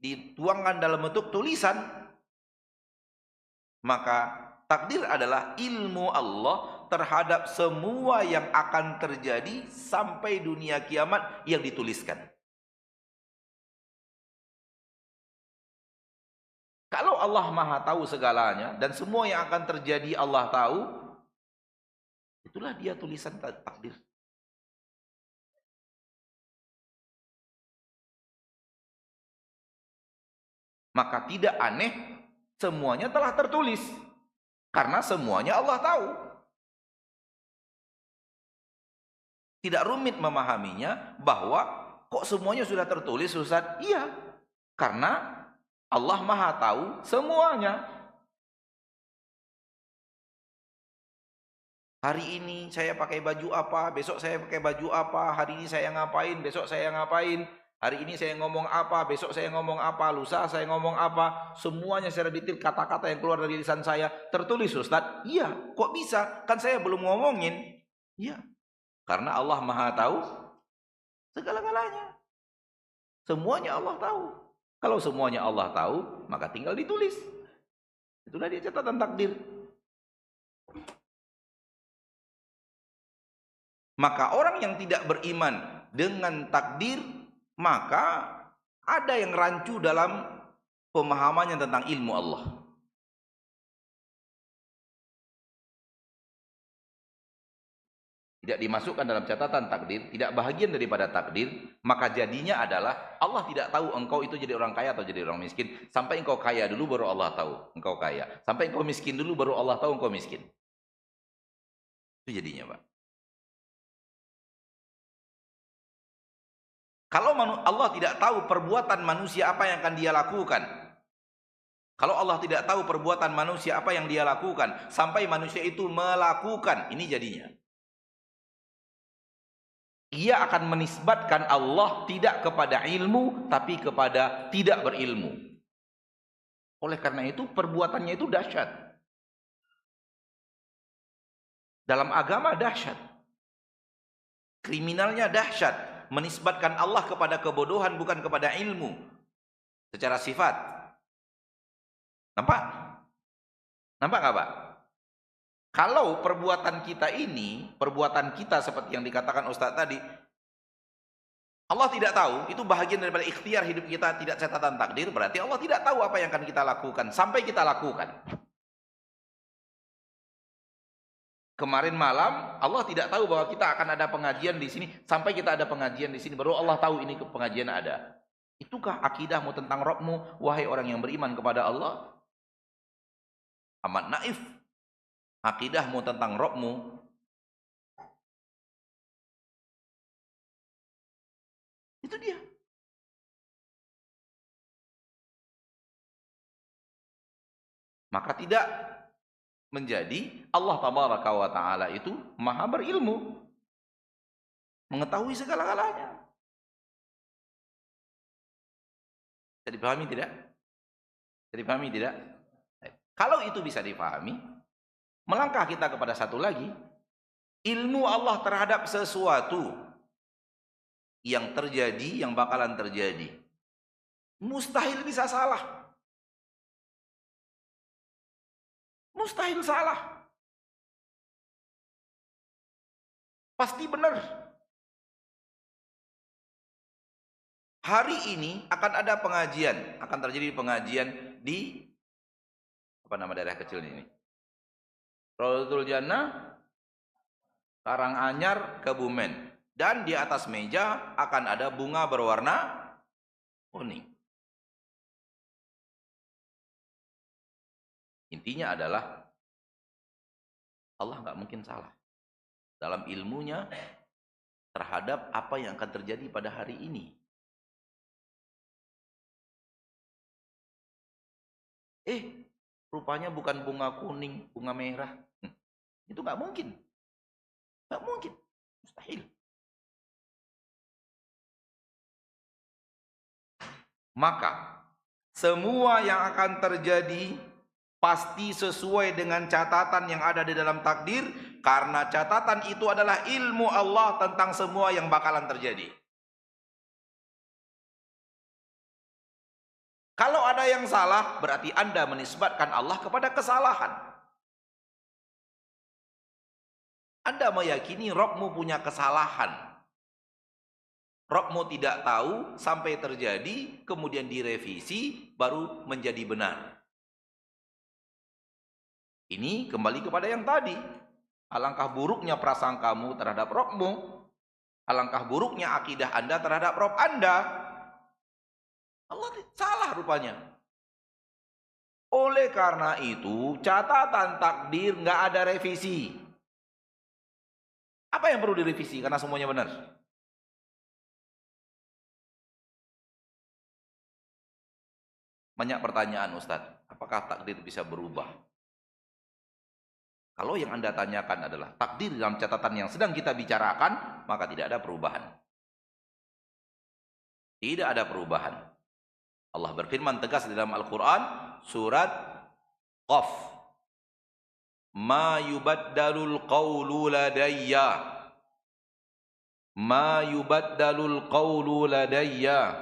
dituangkan dalam bentuk tulisan. Maka takdir adalah ilmu Allah terhadap semua yang akan terjadi sampai dunia kiamat yang dituliskan. Kalau Allah maha tahu segalanya dan semua yang akan terjadi Allah tahu, itulah dia tulisan takdir. Maka tidak aneh semuanya telah tertulis. Karena semuanya Allah tahu. Tidak rumit memahaminya bahwa kok semuanya sudah tertulis, Ustaz? Iya. Karena Allah maha tahu semuanya. Hari ini saya pakai baju apa, besok saya pakai baju apa, hari ini saya ngapain, besok saya ngapain. Hari ini saya ngomong apa, besok saya ngomong apa, lusa saya ngomong apa. Semuanya secara detail, kata-kata yang keluar dari lisan saya tertulis, Ustaz. Iya, kok bisa? Kan saya belum ngomongin. Iya, karena Allah maha tahu segala-galanya. Semuanya Allah tahu. Kalau semuanya Allah tahu, maka tinggal ditulis. Itulah dia catatan takdir. Maka orang yang tidak beriman dengan takdir, maka ada yang rancu dalam pemahamannya tentang ilmu Allah. Tidak dimasukkan dalam catatan takdir, tidak bahagian daripada takdir, maka jadinya adalah Allah tidak tahu engkau itu jadi orang kaya atau jadi orang miskin. Sampai engkau kaya dulu baru Allah tahu engkau kaya. Sampai engkau miskin dulu baru Allah tahu engkau miskin. Itu jadinya, Pak. Kalau Allah tidak tahu perbuatan manusia apa yang akan dia lakukan. Kalau Allah tidak tahu perbuatan manusia apa yang dia lakukan, sampai manusia itu melakukan, ini jadinya. Ia akan menisbatkan Allah tidak kepada ilmu, tapi kepada tidak berilmu. Oleh karena itu perbuatannya itu dahsyat. Dalam agama dahsyat. Kriminalnya dahsyat. Menisbatkan Allah kepada kebodohan bukan kepada ilmu. Secara sifat. Nampak? Nampak nggak Pak? Kalau perbuatan kita ini, perbuatan kita seperti yang dikatakan Ustadz tadi, Allah tidak tahu, itu bahagian daripada ikhtiar hidup kita, tidak catatan takdir, berarti Allah tidak tahu apa yang akan kita lakukan, sampai kita lakukan. Kemarin malam Allah tidak tahu bahwa kita akan ada pengajian di sini, sampai kita ada pengajian di sini baru Allah tahu ini pengajian ada. Itukah akidahmu tentang Rabbmu, wahai orang yang beriman kepada Allah? Amat naif. Akidahmu tentang Rabbmu itu dia. Maka tidak menjadi Allah tabaraka wa ta'ala itu maha berilmu, mengetahui segala-galanya. Bisa dipahami tidak? Bisa dipahami tidak? Kalau itu bisa dipahami, melangkah kita kepada satu lagi, ilmu Allah terhadap sesuatu yang terjadi, yang bakalan terjadi, mustahil bisa salah. Mustahil salah. Pasti benar. Hari ini akan ada pengajian, akan terjadi pengajian di apa nama daerah kecil ini? Rawdatul Jannah, Karanganyar, Kebumen. Dan di atas meja akan ada bunga berwarna kuning. Intinya adalah Allah nggak mungkin salah dalam ilmunya terhadap apa yang akan terjadi pada hari ini. Rupanya bukan bunga kuning, bunga merah. Itu nggak mungkin. Nggak mungkin. Mustahil. Maka semua yang akan terjadi pasti sesuai dengan catatan yang ada di dalam takdir, karena catatan itu adalah ilmu Allah tentang semua yang bakalan terjadi. Kalau ada yang salah, berarti Anda menisbatkan Allah kepada kesalahan. Anda meyakini Rabbmu punya kesalahan. Rabbmu tidak tahu sampai terjadi, kemudian direvisi, baru menjadi benar. Ini kembali kepada yang tadi. Alangkah buruknya prasangkamu terhadap Rabbmu. Alangkah buruknya akidah Anda terhadap Rabb Anda. Allah salah rupanya. Oleh karena itu, catatan takdir nggak ada revisi. Apa yang perlu direvisi? Karena semuanya benar. Banyak pertanyaan Ustadz. Apakah takdir bisa berubah? Kalau yang Anda tanyakan adalah takdir dalam catatan yang sedang kita bicarakan, maka tidak ada perubahan. Tidak ada perubahan. Allah berfirman tegas di dalam Al-Quran, surat Qaf. Ma yubaddalul qawlu ladayya. Ma yubaddalul qawlu ladayya.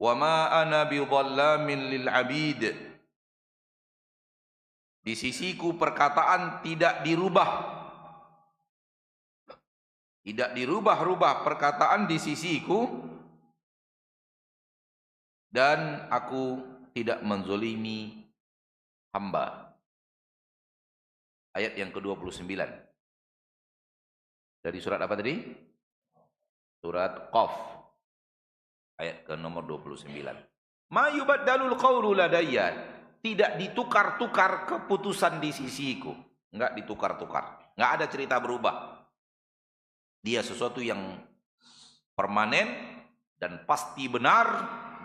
Wa ma ana bidhallamin lil abid. Di sisiku perkataan tidak dirubah. Tidak dirubah-rubah perkataan di sisiku. Dan aku tidak menzolimi hamba. Ayat yang ke-29. Dari surat apa tadi? Surat Qaf. Ayat ke nomor 29. Ma yubaddalul qawlu ladayya. Tidak ditukar-tukar keputusan di sisiku. Enggak ditukar-tukar. Enggak ada cerita berubah. Dia sesuatu yang permanen dan pasti benar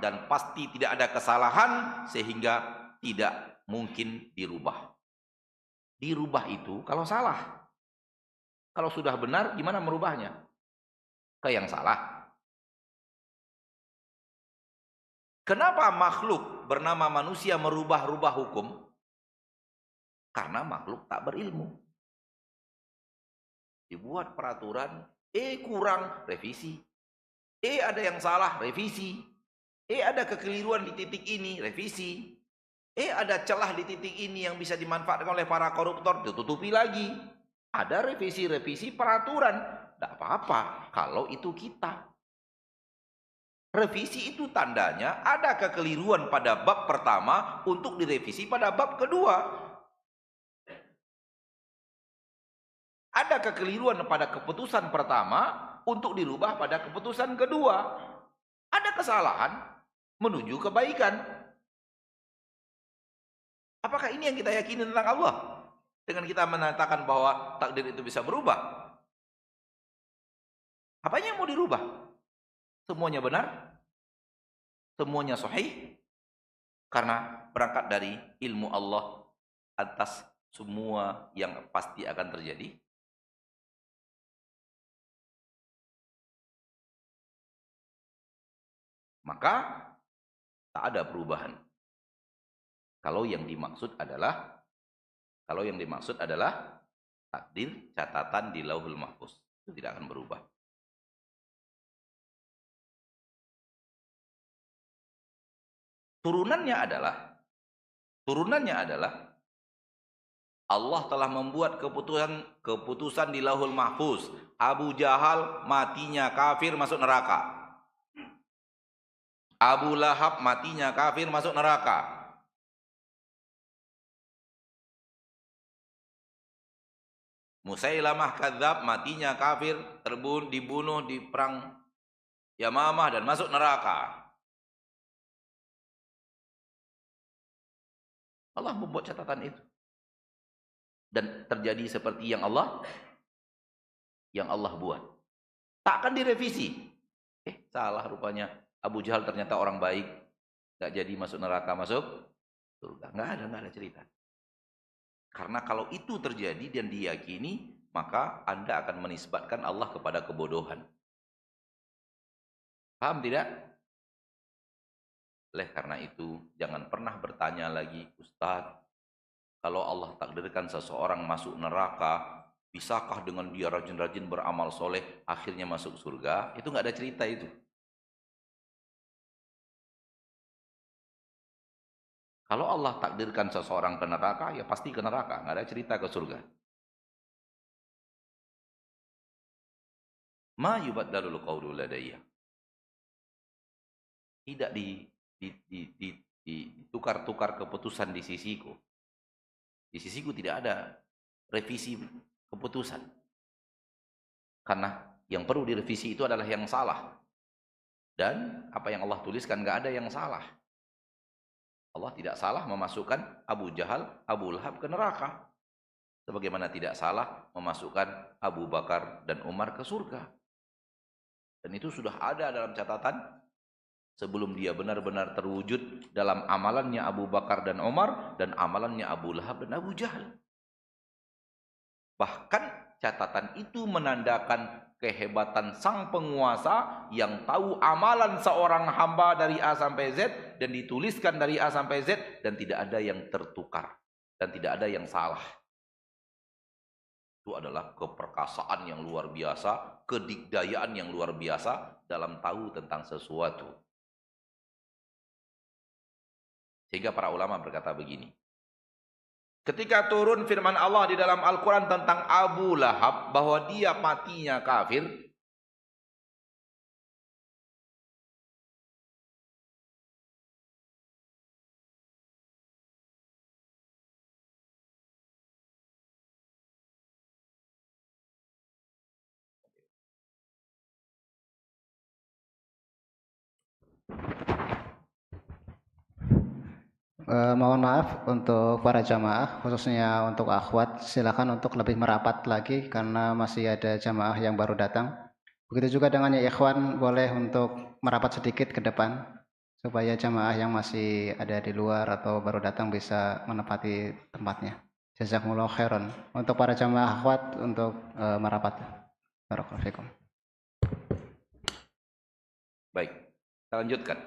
dan pasti tidak ada kesalahan sehingga tidak mungkin dirubah. Dirubah itu kalau salah. Kalau sudah benar gimana merubahnya? Ke yang salah. Kenapa makhluk bernama manusia merubah-rubah hukum? Karena makhluk tak berilmu. Dibuat peraturan, kurang, revisi. Ada yang salah, revisi. Ada kekeliruan di titik ini, revisi. Ada celah di titik ini yang bisa dimanfaatkan oleh para koruptor, ditutupi lagi. Ada revisi-revisi peraturan. Tidak apa-apa kalau itu kita. Revisi itu tandanya ada kekeliruan pada bab pertama untuk direvisi pada bab kedua. Ada kekeliruan pada keputusan pertama untuk dirubah pada keputusan kedua. Ada kesalahan menuju kebaikan. Apakah ini yang kita yakini tentang Allah? Dengan kita menyatakan bahwa takdir itu bisa berubah. Apanya yang mau dirubah? Semuanya benar? Semuanya sahih? Karena berangkat dari ilmu Allah atas semua yang pasti akan terjadi. Maka tak ada perubahan. Kalau yang dimaksud adalah takdir catatan di Lauhul Mahfuz. Itu tidak akan berubah. Turunannya adalah Allah telah membuat keputusan di Lauhul Mahfuz. Abu Jahal matinya kafir masuk neraka. Abu Lahab matinya kafir masuk neraka. Musailamah Kadzab matinya kafir, dibunuh di perang Yamamah dan masuk neraka. Allah membuat catatan itu. Dan terjadi seperti yang Allah buat. Tak akan direvisi. Salah rupanya. Abu Jahal ternyata orang baik. Gak jadi masuk neraka, masuk surga. Gak ada cerita. Karena kalau itu terjadi dan diyakini, maka Anda akan menisbatkan Allah kepada kebodohan. Paham tidak? Oleh karena itu, jangan pernah bertanya lagi, Ustadz, kalau Allah takdirkan seseorang masuk neraka, bisakah dengan dia rajin-rajin beramal soleh, akhirnya masuk surga? Itu nggak ada cerita itu. Kalau Allah takdirkan seseorang ke neraka, ya pasti ke neraka, nggak ada cerita ke surga. Ma yubaddalul qawlu ladayya. Tidak ditukar-tukar keputusan di sisiku. Di sisiku tidak ada revisi keputusan. Karena yang perlu direvisi itu adalah yang salah. Dan apa yang Allah tuliskan nggak ada yang salah. Allah tidak salah memasukkan Abu Jahal, Abu Lahab ke neraka. Sebagaimana tidak salah memasukkan Abu Bakar dan Umar ke surga. Dan itu sudah ada dalam catatan sebelum dia benar-benar terwujud dalam amalannya Abu Bakar dan Umar dan amalannya Abu Lahab dan Abu Jahal. Bahkan catatan itu menandakan kehebatan sang penguasa yang tahu amalan seorang hamba dari A sampai Z dan dituliskan dari A sampai Z dan tidak ada yang tertukar dan tidak ada yang salah. Itu adalah keperkasaan yang luar biasa, kedikdayaan yang luar biasa dalam tahu tentang sesuatu. Sehingga para ulama berkata begini. Ketika turun firman Allah di dalam Al-Quran tentang Abu Lahab, bahwa dia matinya kafir.
Mohon maaf untuk para jamaah, khususnya untuk akhwat, silakan untuk lebih merapat lagi karena masih ada jamaah yang baru datang. Begitu juga dengan ya ikhwan, boleh untuk merapat sedikit ke depan supaya jamaah yang masih ada di luar atau baru datang bisa menempati tempatnya. Jazakumullah khairan. Untuk para jamaah akhwat untuk merapat. Barakallahu fikum.
Baik, kita lanjutkan.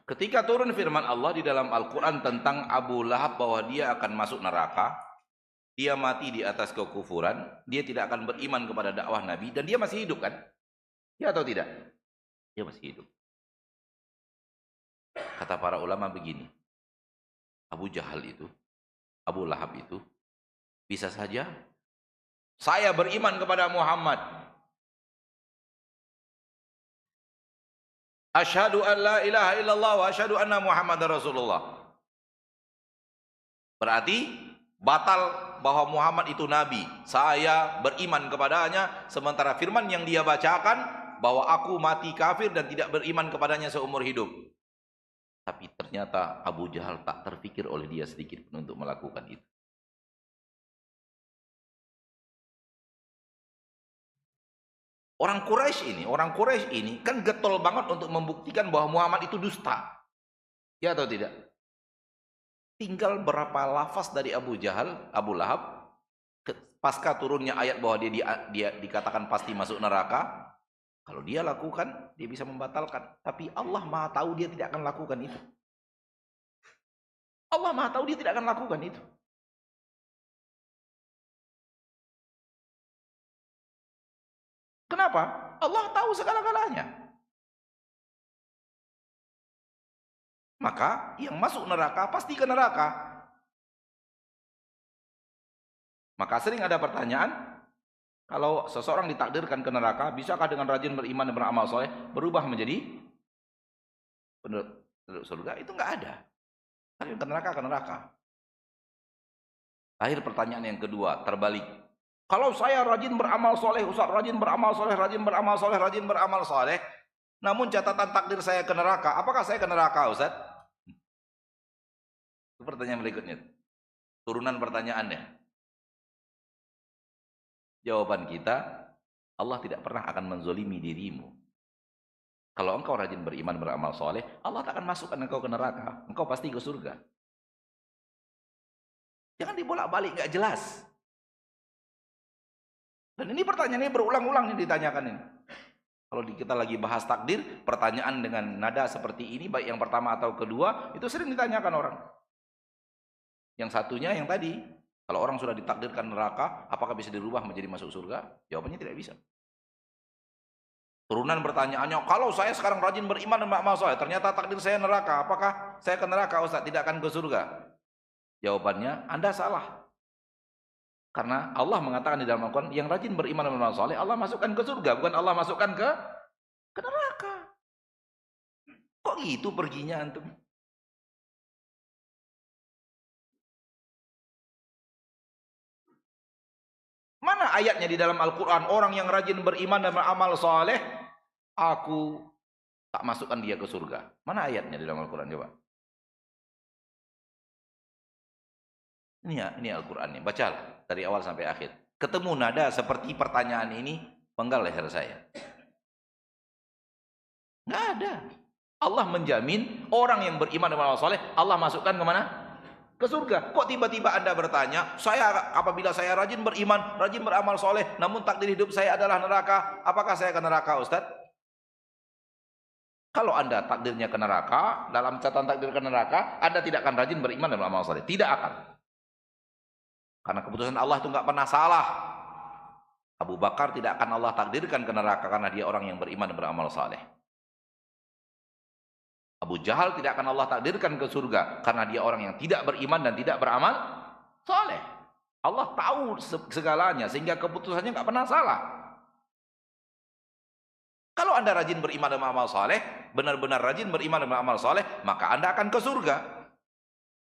Ketika turun firman Allah di dalam Al-Quran tentang Abu Lahab bahwa dia akan masuk neraka, dia mati di atas kekufuran, dia tidak akan beriman kepada dakwah Nabi, dan dia masih hidup kan? Ya atau tidak? Dia masih hidup. Kata para ulama begini, Abu Jahal itu, Abu Lahab itu, bisa saja saya beriman kepada Muhammad, asyhadu an la ilaha illallah wa asyhadu anna Muhammadar Rasulullah. Berarti batal bahwa Muhammad itu nabi. Saya beriman kepadanya, sementara firman yang dia bacakan bahwa aku mati kafir dan tidak beriman kepadanya seumur hidup. Tapi ternyata Abu Jahal tak terfikir oleh dia sedikit pun untuk melakukan itu. Orang Quraisy ini kan getol banget untuk membuktikan bahwa Muhammad itu dusta. Ya atau tidak? Tinggal berapa lafaz dari Abu Jahal, Abu Lahab, pasca turunnya ayat bahwa dia dikatakan pasti masuk neraka. Kalau dia lakukan, dia bisa membatalkan. Tapi Allah Maha tahu dia tidak akan lakukan itu. Allah Maha tahu dia tidak akan lakukan itu. Kenapa? Allah tahu segala-galanya. Maka yang masuk neraka pasti ke neraka. Maka sering ada pertanyaan, kalau seseorang ditakdirkan ke neraka, bisakah dengan rajin beriman dan beramal soleh berubah menjadi penduduk surga? Itu enggak ada. Tapi ke neraka. Akhir pertanyaan yang kedua, terbalik. Kalau saya rajin beramal soleh, Ustaz, rajin beramal soleh, namun catatan takdir saya ke neraka, apakah saya ke neraka, Ustaz? Itu pertanyaan berikutnya. Turunan pertanyaannya. Jawaban kita, Allah tidak pernah akan menzolimi dirimu. Kalau engkau rajin beriman beramal soleh, Allah tak akan masukkan engkau ke neraka. Engkau pasti ke surga. Jangan dibolak-balik, nggak jelas. Dan ini pertanyaannya berulang-ulang yang ditanyakan ini. Kalau kita lagi bahas takdir, pertanyaan dengan nada seperti ini, baik yang pertama atau kedua, itu sering ditanyakan orang. Yang satunya yang tadi, kalau orang sudah ditakdirkan neraka, apakah bisa dirubah menjadi masuk surga? Jawabannya tidak bisa. Turunan pertanyaannya, kalau saya sekarang rajin beriman dan beramal soleh, ternyata takdir saya neraka, apakah saya ke neraka, Ustaz? Tidak akan ke surga? Jawabannya, Anda salah. Karena Allah mengatakan di dalam Al-Quran, yang rajin beriman dan beramal soleh, Allah masukkan ke surga, bukan Allah masukkan ke neraka. Kok gitu perginya antum? Mana ayatnya di dalam Al-Quran, orang yang rajin beriman dan beramal soleh, aku tak masukkan dia ke surga. Mana ayatnya di dalam Al-Quran, coba. Ini Al-Quran nih, bacalah dari awal sampai akhir. Ketemu nada seperti pertanyaan ini, penggal leher saya. Nggak ada. Allah menjamin orang yang beriman dan beramal soleh, Allah masukkan kemana? Ke surga. Kok tiba-tiba Anda bertanya, apabila saya rajin beriman, rajin beramal soleh, namun takdir hidup saya adalah neraka, apakah saya ke neraka, Ustaz? Kalau Anda takdirnya ke neraka, dalam catatan takdir ke neraka, Anda tidak akan rajin beriman dan beramal soleh. Tidak akan. Karena keputusan Allah itu nggak pernah salah. Abu Bakar tidak akan Allah takdirkan ke neraka karena dia orang yang beriman dan beramal saleh. Abu Jahal tidak akan Allah takdirkan ke surga karena dia orang yang tidak beriman dan tidak beramal saleh. Allah tahu segalanya sehingga keputusannya nggak pernah salah. Kalau Anda rajin beriman dan beramal saleh, benar-benar rajin beriman dan beramal saleh, maka Anda akan ke surga.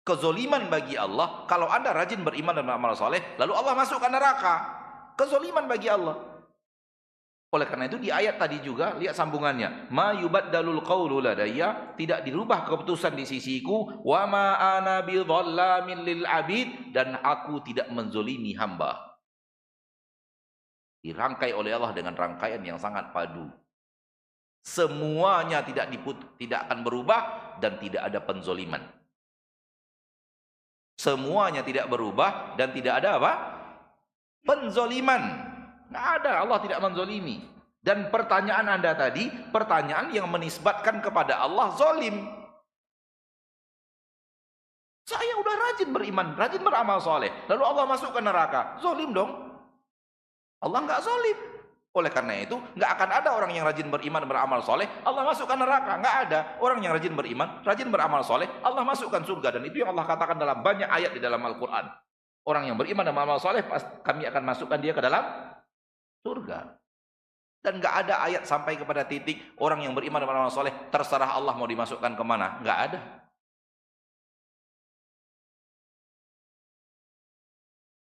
Kezoliman bagi Allah, kalau Anda rajin beriman dan beramal soleh, lalu Allah masukkan neraka. Kezoliman bagi Allah. Oleh karena itu di ayat tadi juga, lihat sambungannya. Ma yubaddalul qawlu ladayya, tidak dirubah keputusan di sisiku. Wa ma ana bidhallamin lil abid, dan aku tidak menzolimi hamba. Dirangkai oleh Allah dengan rangkaian yang sangat padu. Semuanya tidak akan berubah dan tidak ada penzoliman. Semuanya tidak berubah dan tidak ada apa? Penzoliman. Nggak ada, Allah tidak menzolimi. Dan pertanyaan Anda tadi, pertanyaan yang menisbatkan kepada Allah zolim. Saya udah rajin beriman, rajin beramal soleh. Lalu Allah masuk ke neraka. Zolim dong. Allah nggak zolim. Oleh karena itu, nggak akan ada orang yang rajin beriman, beramal soleh, Allah masukkan neraka. Nggak ada. Orang yang rajin beriman, rajin beramal soleh, Allah masukkan surga. Dan itu yang Allah katakan dalam banyak ayat di dalam Al-Quran. Orang yang beriman dan beramal soleh, kami akan masukkan dia ke dalam surga. Dan nggak ada ayat sampai kepada titik orang yang beriman dan beramal soleh, terserah Allah mau dimasukkan kemana. Nggak ada.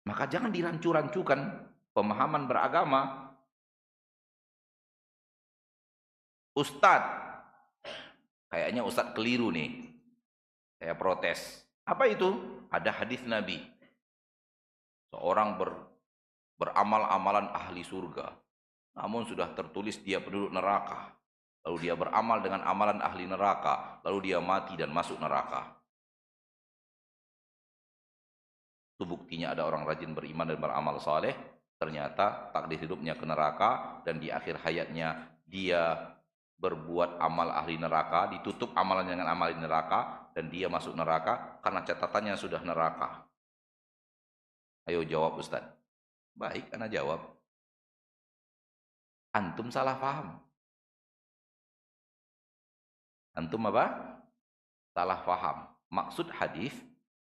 Maka jangan dirancu-rancukan pemahaman beragama. Ustadz, kayaknya Ustadz keliru nih. Saya protes. Apa itu? Ada hadis Nabi. Seorang beramal-amalan ahli surga. Namun sudah tertulis dia penduduk neraka. Lalu dia beramal dengan amalan ahli neraka. Lalu dia mati dan masuk neraka. Itu buktinya ada orang rajin beriman dan beramal saleh. Ternyata takdir hidupnya ke neraka. Dan di akhir hayatnya dia berbuat amal ahli neraka, ditutup amalan dengan amal ahli neraka, dan dia masuk neraka karena catatannya sudah neraka. Ayo jawab Ustaz. Baik, ana jawab. Antum salah paham. Antum apa? Salah paham. Maksud hadis,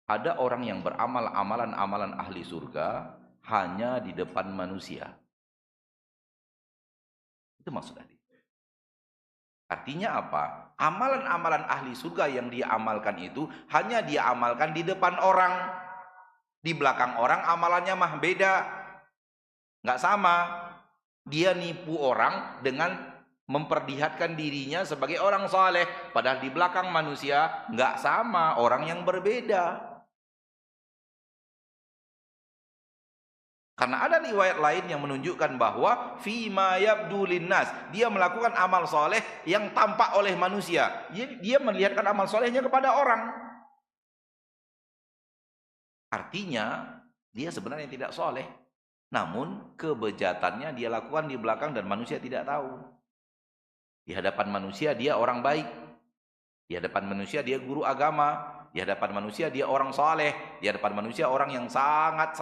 ada orang yang beramal amalan-amalan ahli surga hanya di depan manusia. Itu maksud hadis. Artinya apa? Amalan-amalan ahli surga yang dia amalkan itu hanya dia amalkan di depan orang. Di belakang orang amalannya mah beda. Nggak sama. Dia nipu orang dengan memperlihatkan dirinya sebagai orang saleh. Padahal di belakang manusia nggak sama, orang yang berbeda. Karena ada riwayat lain yang menunjukkan bahwa fima yabdu linnas, dia melakukan amal soleh yang tampak oleh manusia. Dia melihatkan amal solehnya kepada orang. Artinya dia sebenarnya tidak soleh, namun kebejatannya dia lakukan di belakang dan manusia tidak tahu. Di hadapan manusia dia orang baik, di hadapan manusia dia guru agama, di hadapan manusia dia orang soleh, di hadapan manusia orang yang sangat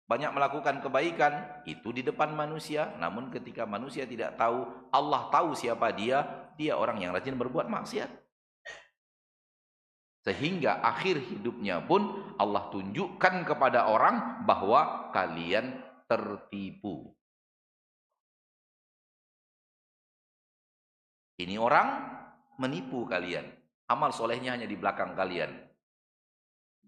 banyak melakukan kebaikan, itu di depan manusia. Namun ketika manusia tidak tahu, Allah tahu siapa dia orang yang rajin berbuat maksiat. Sehingga akhir hidupnya pun Allah tunjukkan kepada orang bahwa kalian tertipu. Ini orang menipu kalian. Amal solehnya hanya di belakang kalian.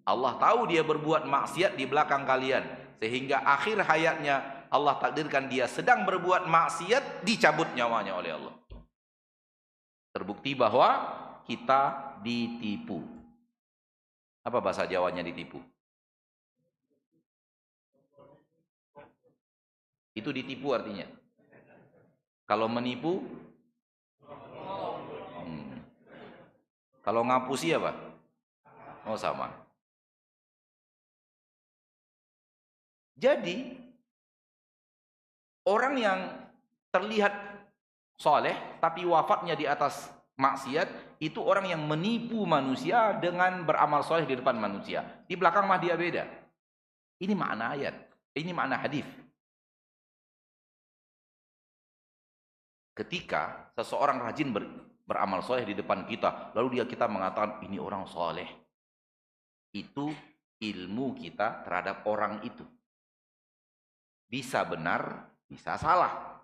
Allah tahu dia berbuat maksiat di belakang kalian. Sehingga akhir hayatnya Allah takdirkan dia sedang berbuat maksiat, dicabut nyawanya oleh Allah. Terbukti bahwa kita ditipu. Apa bahasa Jawanya ditipu? Itu ditipu artinya. Kalau menipu, kalau ngapusi apa? Oh sama. Jadi orang yang terlihat soleh tapi wafatnya di atas maksiat, itu orang yang menipu manusia dengan beramal soleh di depan manusia. Di belakang mah dia beda. Ini makna ayat, ini makna hadis. Ketika seseorang rajin beramal soleh di depan kita, lalu kita mengatakan ini orang soleh, itu ilmu kita terhadap orang itu. Bisa benar, bisa salah.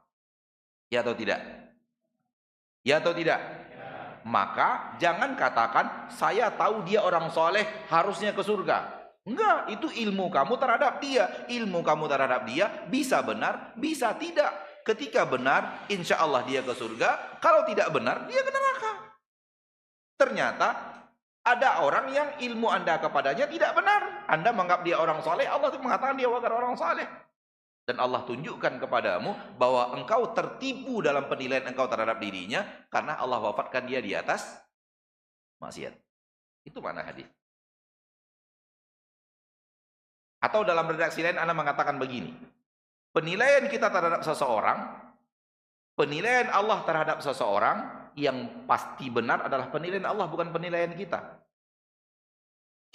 Ya atau tidak? Ya atau tidak? Ya. Maka jangan katakan saya tahu dia orang soleh harusnya ke surga. Enggak, itu ilmu kamu terhadap dia. Ilmu kamu terhadap dia bisa benar, bisa tidak. Ketika benar, insya Allah dia ke surga. Kalau tidak benar, dia ke neraka. Ternyata ada orang yang ilmu Anda kepadanya tidak benar. Anda menganggap dia orang soleh, Allah mengatakan dia bukan orang soleh. Dan Allah tunjukkan kepadamu bahwa engkau tertipu dalam penilaian engkau terhadap dirinya karena Allah wafatkan dia di atas maksiat. Itu makna hadis. Atau dalam redaksi lain Anda mengatakan begini. Penilaian kita terhadap seseorang, penilaian Allah terhadap seseorang yang pasti benar adalah penilaian Allah, bukan penilaian kita.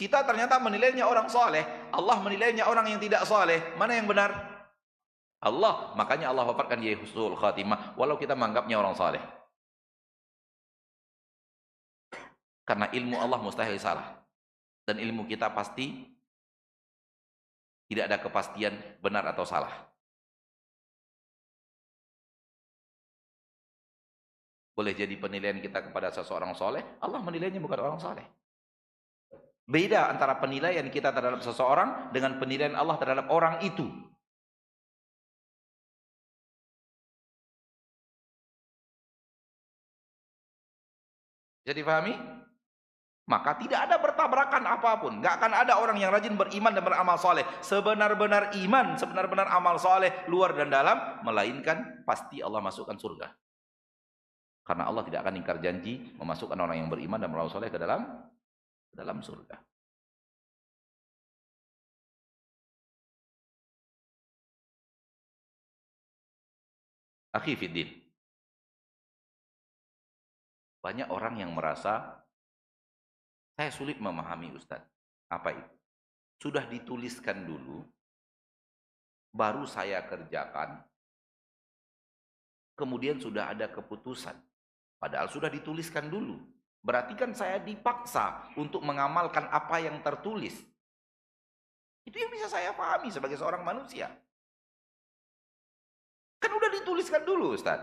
Kita ternyata menilainya orang soleh, Allah menilainya orang yang tidak soleh. Mana yang benar? Allah. Makanya Allah wafatkan dia husnul khatimah, walau kita menganggapnya orang soleh. Karena ilmu Allah mustahil salah. Dan ilmu kita pasti tidak ada kepastian benar atau salah. Boleh jadi penilaian kita kepada seseorang soleh, Allah menilainya bukan orang soleh. Beda antara penilaian kita terhadap seseorang dengan penilaian Allah terhadap orang itu. Jadi dipahami? Maka tidak ada bertabrakan apapun. Nggak akan ada orang yang rajin beriman dan beramal soleh. Sebenar-benar iman, sebenar-benar amal soleh, luar dan dalam, melainkan pasti Allah masukkan surga. Karena Allah tidak akan ingkar janji memasukkan orang yang beriman dan beramal soleh ke dalam surga. Akhi fiddin. Banyak orang yang merasa, saya sulit memahami Ustaz. Apa itu? Sudah dituliskan dulu, baru saya kerjakan, kemudian sudah ada keputusan. Padahal sudah dituliskan dulu. Berarti kan saya dipaksa untuk mengamalkan apa yang tertulis. Itu yang bisa saya pahami sebagai seorang manusia. Kan udah dituliskan dulu, Ustaz.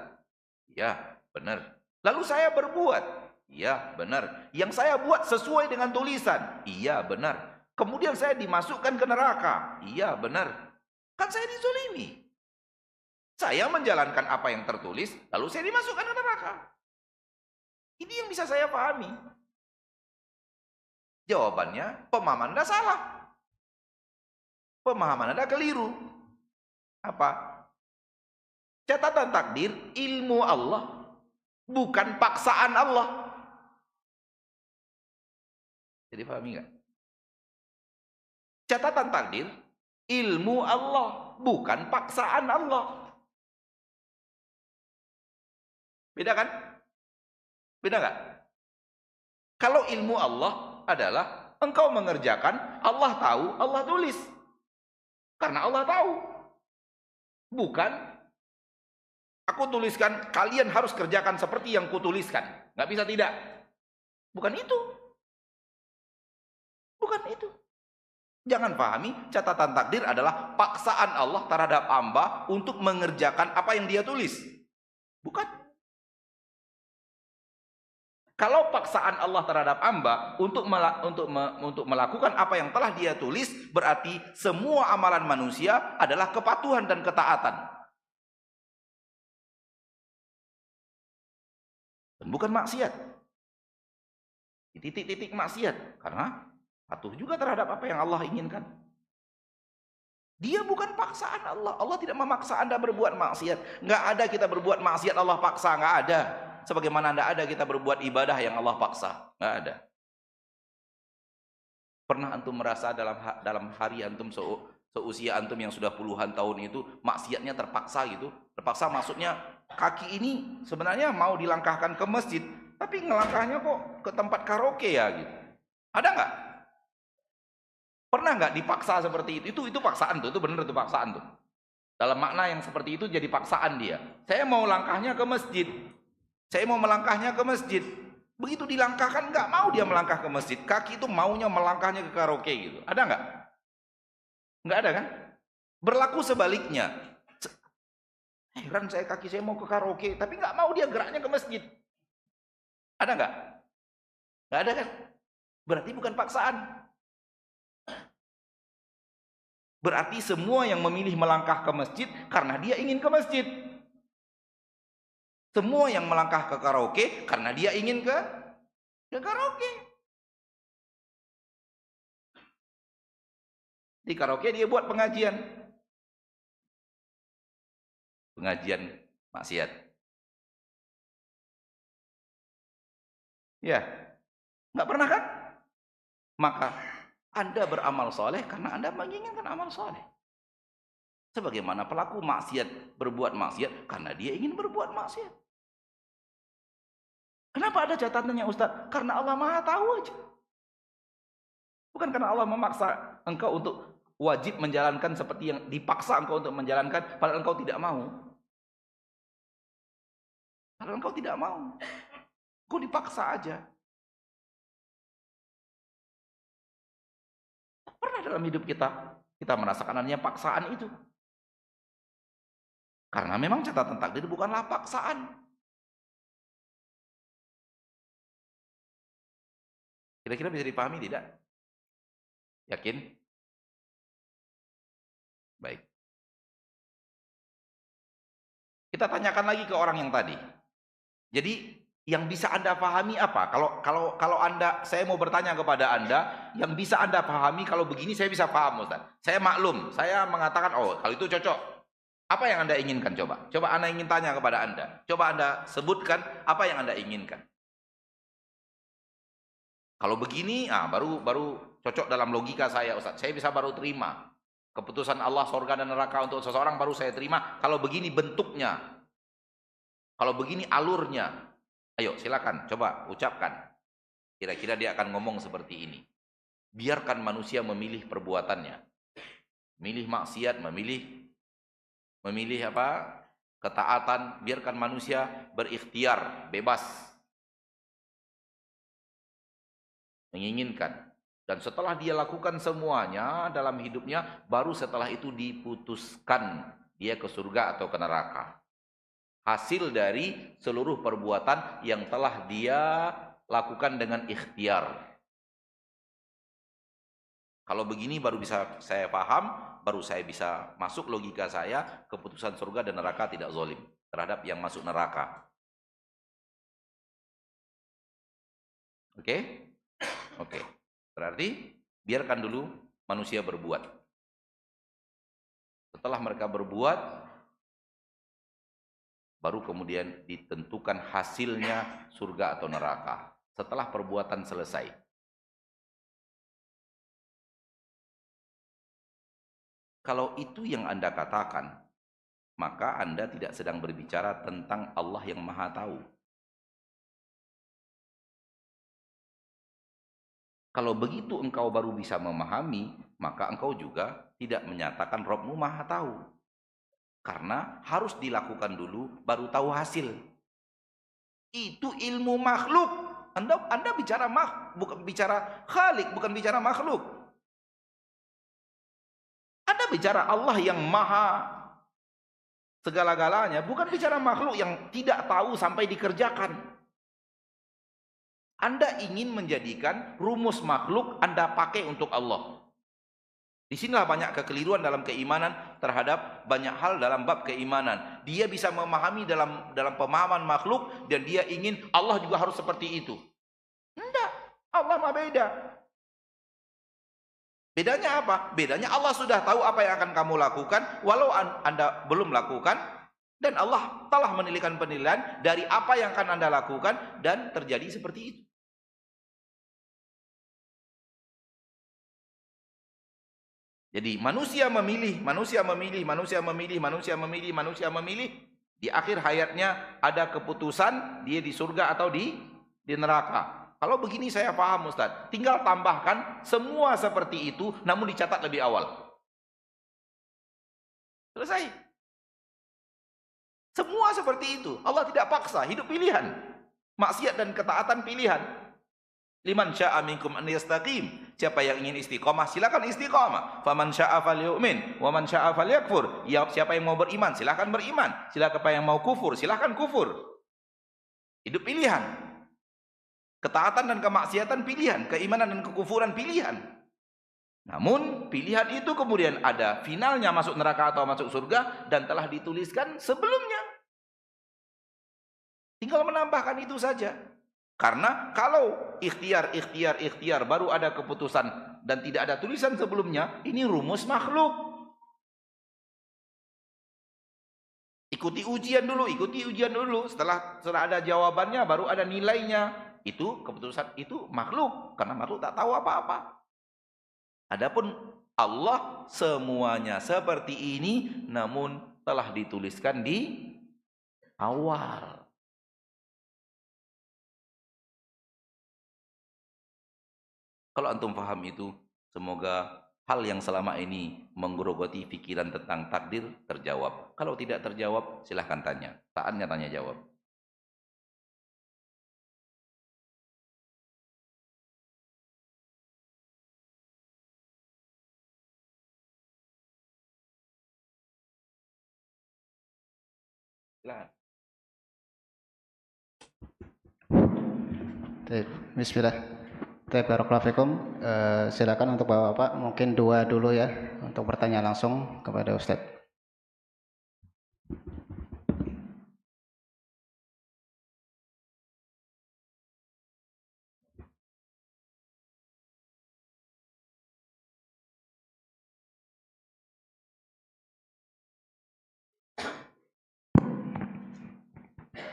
Ya, benar. Lalu saya berbuat. Iya, benar. Yang saya buat sesuai dengan tulisan. Iya, benar. Kemudian saya dimasukkan ke neraka. Iya, benar. Kan saya dizolimi. Saya menjalankan apa yang tertulis, lalu saya dimasukkan ke neraka. Ini yang bisa saya pahami. Jawabannya, pemahaman Anda salah. Pemahaman Anda keliru. Apa? Catatan takdir, ilmu Allah, bukan paksaan Allah. Jadi pahami nggak? Catatan takdir, ilmu Allah, bukan paksaan Allah. Beda kan? Beda nggak? Kalau ilmu Allah adalah engkau mengerjakan, Allah tahu, Allah tulis. Karena Allah tahu. Bukan, aku tuliskan, kalian harus kerjakan seperti yang kutuliskan. Nggak bisa tidak. Bukan itu. Bukan itu. Jangan pahami, catatan takdir adalah paksaan Allah terhadap hamba untuk mengerjakan apa yang dia tulis. Bukan. Kalau paksaan Allah terhadap hamba untuk melakukan apa yang telah dia tulis, berarti semua amalan manusia adalah kepatuhan dan ketaatan. Dan bukan maksiat. Titik-titik maksiat. Karena patuh juga terhadap apa yang Allah inginkan. Dia bukan paksaan Allah. Allah tidak memaksa Anda berbuat maksiat. Nggak ada kita berbuat maksiat Allah paksa. Nggak ada. Sebagaimana tidak ada kita berbuat ibadah yang Allah paksa. Nggak ada. Pernah antum merasa dalam hari antum seusia antum yang sudah puluhan tahun itu maksiatnya terpaksa gitu? Terpaksa maksudnya kaki ini sebenarnya mau dilangkahkan ke masjid, tapi ngelangkahnya kok ke tempat karaoke ya gitu. Ada nggak? Pernah nggak dipaksa seperti itu? Itu paksaan tuh, itu benar itu paksaan tuh. Dalam makna yang seperti itu jadi paksaan dia. Saya mau langkahnya ke masjid. Saya mau melangkahnya ke masjid. Begitu dilangkahkan nggak mau dia melangkah ke masjid. Kaki itu maunya melangkahnya ke karaoke gitu. Ada nggak? Nggak ada kan? Berlaku sebaliknya. Heran saya kaki saya mau ke karaoke, tapi nggak mau dia geraknya ke masjid. Ada nggak? Nggak ada kan? Berarti bukan paksaan. Berarti semua yang memilih melangkah ke masjid karena dia ingin ke masjid. Semua yang melangkah ke karaoke karena dia ingin ke karaoke. Di karaoke dia buat pengajian. Pengajian maksiat. Ya, nggak pernah kan? Maka Anda beramal soleh karena Anda menginginkan amal soleh. Sebagaimana pelaku maksiat berbuat maksiat karena dia ingin berbuat maksiat. Kenapa ada catatannya Ustaz? Karena Allah Maha tahu aja. Bukan karena Allah memaksa engkau untuk wajib menjalankan seperti yang dipaksa engkau untuk menjalankan, padahal engkau tidak mau. Padahal engkau tidak mau. Engkau dipaksa aja. Pernah dalam hidup kita merasakan adanya paksaan itu. Karena memang catatan takdir bukanlah paksaan. Kira-kira bisa dipahami tidak? Yakin? Baik. Kita tanyakan lagi ke orang yang tadi. Jadi yang bisa Anda pahami apa? Kalau Anda, saya mau bertanya kepada Anda, yang bisa Anda pahami kalau begini saya bisa paham, Ustaz. Saya maklum, saya mengatakan, oh kalau itu cocok. Apa yang Anda inginkan coba? Coba Anda ingin tanya kepada Anda. Coba Anda sebutkan apa yang Anda inginkan. Kalau begini, baru cocok dalam logika saya, Ustaz. Saya bisa baru terima. Keputusan Allah surga dan neraka untuk seseorang baru saya terima. Kalau begini bentuknya. Kalau begini alurnya. Ayo silakan, coba ucapkan. Kira-kira dia akan ngomong seperti ini. Biarkan manusia memilih perbuatannya. Memilih maksiat, memilih apa? Ketaatan. Biarkan manusia berikhtiar, bebas. Menginginkan. Dan setelah dia lakukan semuanya dalam hidupnya, baru setelah itu diputuskan dia ke surga atau ke neraka. Hasil dari seluruh perbuatan yang telah dia lakukan dengan ikhtiar. Kalau begini baru bisa saya paham, baru saya bisa masuk logika saya, keputusan surga dan neraka tidak zalim terhadap yang masuk neraka. Oke? Oke. Berarti biarkan dulu manusia berbuat. Setelah mereka berbuat, baru kemudian ditentukan hasilnya surga atau neraka. Setelah perbuatan selesai. Kalau itu yang Anda katakan, maka Anda tidak sedang berbicara tentang Allah yang Maha Tahu. Kalau begitu engkau baru bisa memahami, maka engkau juga tidak menyatakan Rabbmu Maha Tahu. Karena harus dilakukan dulu, baru tahu hasil. Itu ilmu makhluk. Anda bicara bukan bicara Khalik, bukan bicara makhluk. Anda bicara Allah yang maha segala-galanya, bukan bicara makhluk yang tidak tahu sampai dikerjakan. Anda ingin menjadikan rumus makhluk Anda pakai untuk Allah. Di sinilah banyak kekeliruan dalam keimanan terhadap banyak hal dalam bab keimanan. Dia bisa memahami dalam pemahaman makhluk dan dia ingin Allah juga harus seperti itu. Enggak, Allah mah beda. Bedanya apa? Bedanya Allah sudah tahu apa yang akan kamu lakukan walau Anda belum lakukan, dan Allah telah menilaikan penilaian dari apa yang akan Anda lakukan dan terjadi seperti itu. Jadi manusia memilih. Di akhir hayatnya ada keputusan dia di surga atau di neraka. Kalau begini saya paham, Ustaz. Tinggal tambahkan semua seperti itu namun dicatat lebih awal. Selesai. Semua seperti itu. Allah tidak paksa, hidup pilihan. Maksiat dan ketaatan pilihan. Liman syaa minkum an yastaqim. Siapa yang ingin istiqomah, silakan istiqomah. Faman syaa falyu'min wa man syaa falyakfur. Ya, siapa yang mau beriman, silakan beriman. Siapa yang mau kufur, silakan kufur. Hidup pilihan. Ketaatan dan kemaksiatan pilihan, keimanan dan kekufuran pilihan. Namun pilihan itu kemudian ada finalnya masuk neraka atau masuk surga dan telah dituliskan sebelumnya. Tinggal menambahkan itu saja. Karena kalau ikhtiar baru ada keputusan dan tidak ada tulisan sebelumnya, ini rumus makhluk. Ikuti ujian dulu. Setelah ada jawabannya baru ada nilainya. Itu keputusan itu makhluk, karena makhluk tak tahu apa-apa. Adapun Allah semuanya seperti ini namun telah dituliskan di awal. Kalau antum paham itu, Semoga hal yang selama ini menggerogoti pikiran tentang takdir terjawab. Kalau tidak terjawab, silahkan tanya. Saatnya tanya jawab. Silahkan.
Bismillah. Barakallahu fikum. Silakan untuk Bapak-bapak, mungkin 2 dulu ya untuk bertanya langsung kepada Ustadz.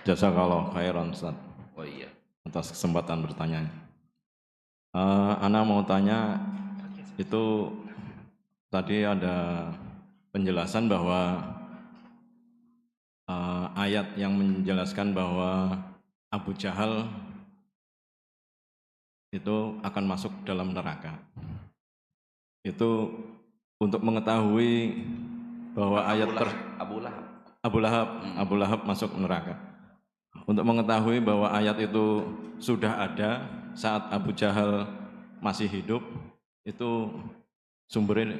Jazakallah khairan Ustaz
Oh iya.
atas kesempatan bertanya. Ana mau tanya, itu tadi ada penjelasan bahwa ayat yang menjelaskan bahwa Abu Jahal itu akan masuk dalam neraka. Itu untuk mengetahui bahwa Abu Lahab masuk neraka. Untuk mengetahui bahwa ayat itu sudah ada saat Abu Jahal masih hidup, itu sumbernya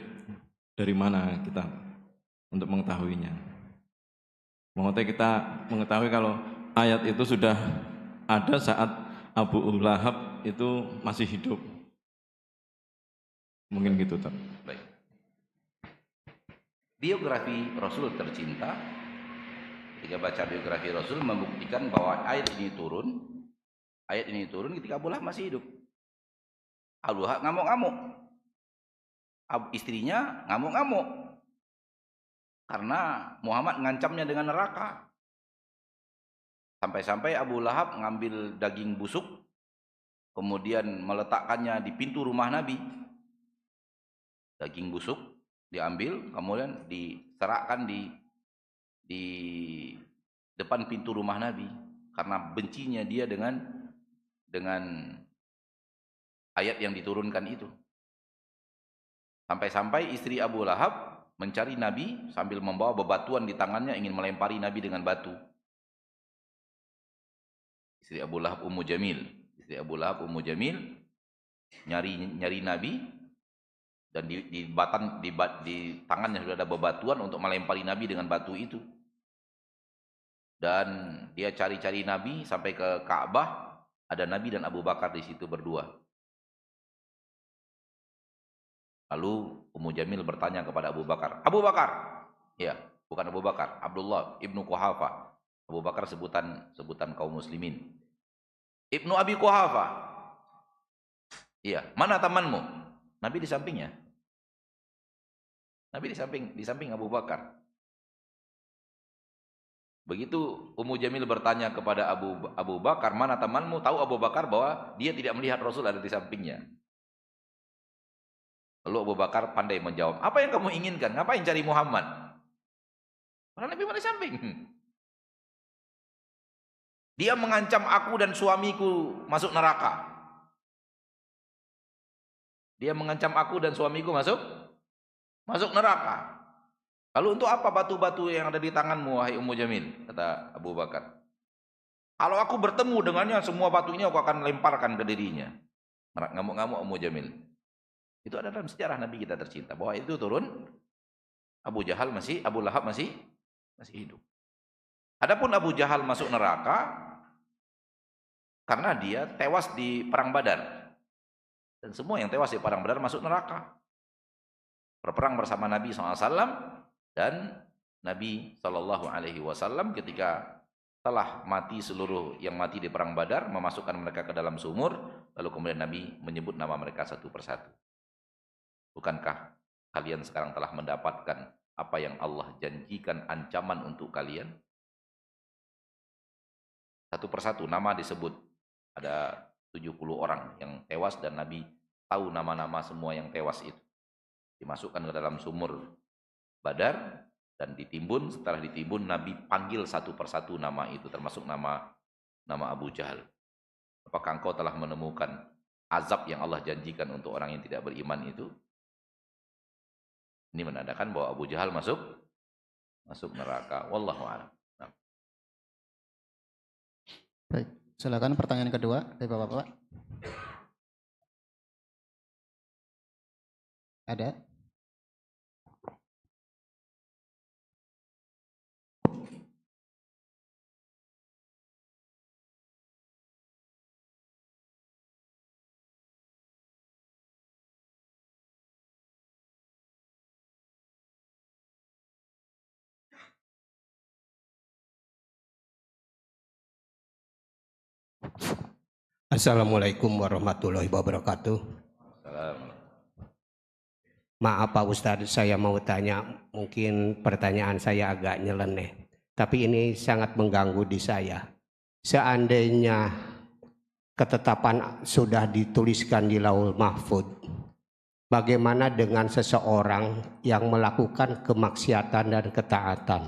dari mana kita untuk mengetahuinya? Maksudnya kita mengetahui kalau ayat itu sudah ada saat Abu Lahab itu masih hidup. Mungkin gitu, Tad.
Baik. Biografi Rasul tercinta, ketika baca biografi Rasul membuktikan bahwa ayat ini turun ketika Abu Lahab masih hidup. Abu Lahab ngamuk-ngamuk, istrinya ngamuk-ngamuk karena Muhammad ngancamnya dengan neraka. Sampai-sampai Abu Lahab ngambil daging busuk, kemudian meletakkannya di pintu rumah Nabi. Daging busuk diambil, kemudian diserakkan di depan pintu rumah Nabi karena bencinya dia dengan ayat yang diturunkan itu. Sampai-sampai istri Abu Lahab mencari Nabi sambil membawa bebatuan di tangannya, ingin melempari Nabi dengan batu. Istri Abu Lahab Ummu Jamil nyari Nabi, dan di tangannya sudah ada bebatuan untuk melempari Nabi dengan batu itu. Dan dia cari-cari Nabi sampai ke Ka'bah, ada Nabi dan Abu Bakar di situ berdua. Lalu Ummu Jamil bertanya kepada Abu Bakar, "Abu Bakar?" Ya, bukan Abu Bakar, Abdullah ibnu Quhafa. Abu Bakar sebutan kaum muslimin. Ibnu Abi Quhafa. Iya, mana temanmu? Nabi di sampingnya. Nabi di samping Abu Bakar. Begitu Ummu Jamil bertanya kepada Abu Bakar, "Mana temanmu?" Tahu Abu Bakar bahwa dia tidak melihat Rasul ada di sampingnya. Lalu Abu Bakar pandai menjawab, "Apa yang kamu inginkan? Ngapain cari Muhammad? Karena Nabi mana di samping. Dia mengancam aku dan suamiku masuk neraka. Dia mengancam aku dan suamiku masuk neraka. Lalu untuk apa batu-batu yang ada di tanganmu, wahai Ummu Jamil?" Kata Abu Bakar. "Kalau aku bertemu dengannya, semua batu ini aku akan lemparkan ke dirinya." Ngamuk-ngamuk Ummu Jamil. Itu ada dalam sejarah Nabi kita tercinta, bahwa itu turun Abu Lahab masih hidup. Adapun Abu Jahal masuk neraka karena dia tewas di perang Badar. Dan semua yang tewas di perang Badar masuk neraka. Berperang bersama Nabi SAW, dan Nabi SAW ketika telah mati seluruh yang mati di perang Badar, memasukkan mereka ke dalam sumur, lalu kemudian Nabi menyebut nama mereka satu persatu. "Bukankah kalian sekarang telah mendapatkan apa yang Allah janjikan ancaman untuk kalian?" Satu persatu nama disebut. Ada 70 orang yang tewas dan Nabi tahu nama-nama semua yang tewas itu. Dimasukkan ke dalam sumur Badar dan ditimbun. Setelah ditimbun, Nabi panggil satu persatu nama itu, termasuk nama Abu Jahal. "Apakah engkau telah menemukan azab yang Allah janjikan untuk orang yang tidak beriman itu, ini menandakan bahwa Abu Jahal masuk neraka. Wallahu a'lam. Nah.
Baik, silakan pertanyaan kedua dari Bapak-bapak. Ada?
Assalamualaikum warahmatullahi wabarakatuh. Maaf Pak Ustadz, saya mau tanya, mungkin pertanyaan saya agak nyeleneh, tapi ini sangat mengganggu di saya. Seandainya ketetapan sudah dituliskan di Lauhul Mahfuz, bagaimana dengan seseorang yang melakukan kemaksiatan dan ketaatan?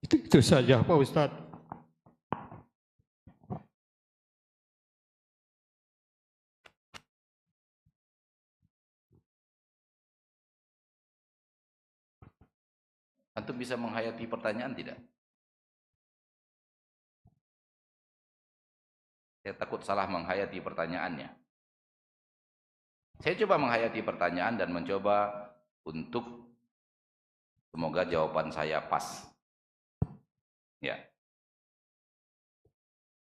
Itu saja Pak Ustadz.
Antum bisa menghayati pertanyaan tidak? Saya takut salah menghayati pertanyaannya. Saya coba menghayati pertanyaan dan mencoba untuk semoga jawaban saya pas. Ya.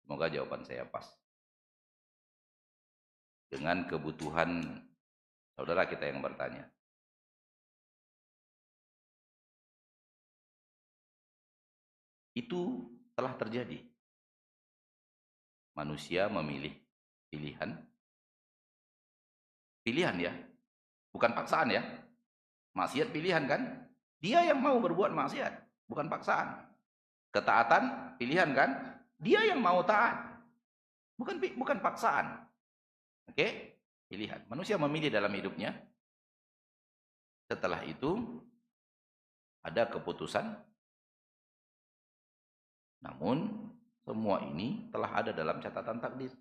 Semoga jawaban saya pas dengan kebutuhan saudara kita yang bertanya. Itu telah terjadi. Manusia memilih pilihan ya, bukan paksaan ya. Maksiat pilihan kan? Dia yang mau berbuat maksiat, bukan paksaan. Ketaatan pilihan kan? Dia yang mau taat, bukan paksaan. Oke? Pilihan. Manusia memilih dalam hidupnya. Setelah itu ada keputusan. Namun semua ini telah ada dalam catatan takdir.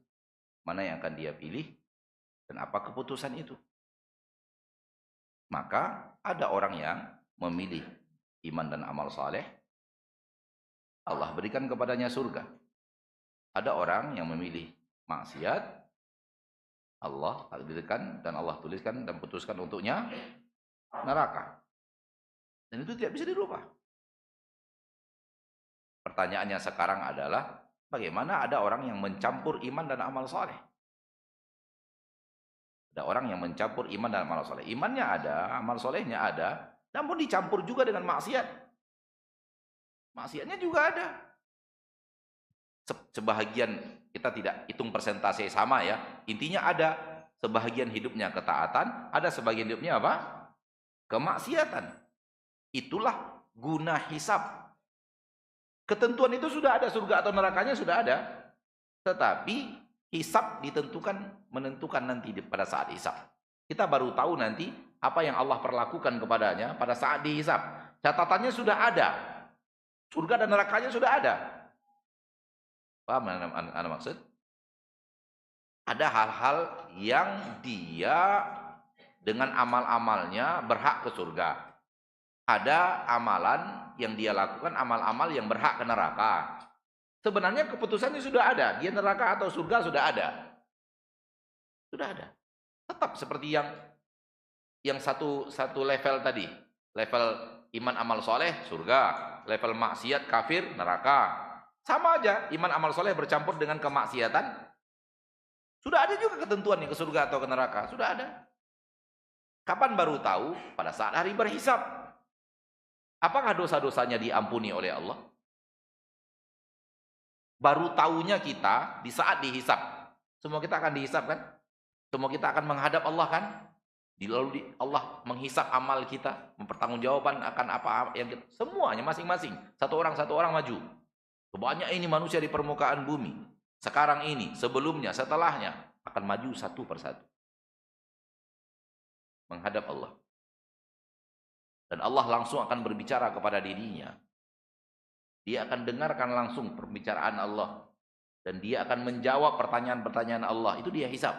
Mana yang akan dia pilih dan apa keputusan itu. Maka ada orang yang memilih iman dan amal saleh, Allah berikan kepadanya surga. Ada orang yang memilih maksiat, Allah takdirkan dan Allah tuliskan dan putuskan untuknya neraka. Dan itu tidak bisa dirubah. Pertanyaannya sekarang adalah bagaimana ada orang yang mencampur iman dan amal soleh? Ada orang yang mencampur iman dan amal soleh. Imannya ada, amal solehnya ada, namun dicampur juga dengan maksiat. Maksiatnya juga ada. Sebahagian, kita tidak hitung persentase sama ya. Intinya ada sebahagian hidupnya ketaatan, ada sebagian hidupnya apa? Kemaksiatan. Itulah guna hisab. Ketentuan itu sudah ada, surga atau nerakanya sudah ada. Tetapi hisab menentukan nanti pada saat hisab. Kita baru tahu nanti apa yang Allah perlakukan kepadanya pada saat dihisab. Catatannya sudah ada. Surga dan nerakanya sudah ada. Paham Anda maksud? Ada hal-hal yang dia dengan amal-amalnya berhak ke surga. Ada amalan yang dia lakukan, amal-amal yang berhak ke neraka. Sebenarnya keputusannya sudah ada. Dia neraka atau surga sudah ada. Sudah ada. Tetap seperti yang satu level tadi. Level iman amal soleh, surga. Level maksiat, kafir, neraka. Sama aja, iman amal soleh bercampur dengan kemaksiatan. Sudah ada juga ketentuannya ke surga atau ke neraka. Sudah ada. Kapan baru tahu? Pada saat hari berhisab. Apakah dosa-dosanya diampuni oleh Allah? Baru tahunya kita di saat dihisab. Semua kita akan dihisab kan? Semua kita akan menghadap Allah kan? Lalu Allah menghisab amal kita, mempertanggungjawabkan akan apa yang kita, semuanya masing-masing. Satu orang maju. Sebanyak ini manusia di permukaan bumi. Sekarang ini, sebelumnya, setelahnya akan maju satu persatu. Menghadap Allah. Dan Allah langsung akan berbicara kepada dirinya. Dia akan dengarkan langsung perbicaraan Allah. Dan dia akan menjawab pertanyaan-pertanyaan Allah. Itu dia hisab.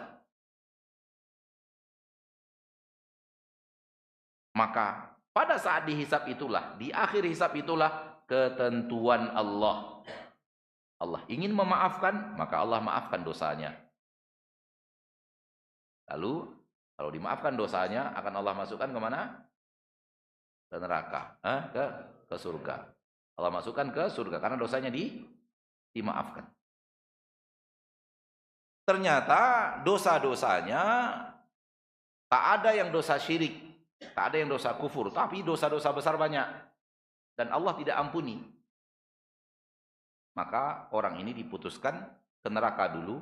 Maka pada saat dihisab itulah, di akhir hisab itulah ketentuan Allah. Allah ingin memaafkan, maka Allah maafkan dosanya. Lalu kalau dimaafkan dosanya, akan Allah masukkan ke mana? Ke neraka, ke surga. Allah masukkan ke surga karena dosanya dimaafkan. Ternyata dosa-dosanya tak ada yang dosa syirik, tak ada yang dosa kufur, tapi dosa-dosa besar banyak. Dan Allah tidak ampuni. Maka orang ini diputuskan ke neraka dulu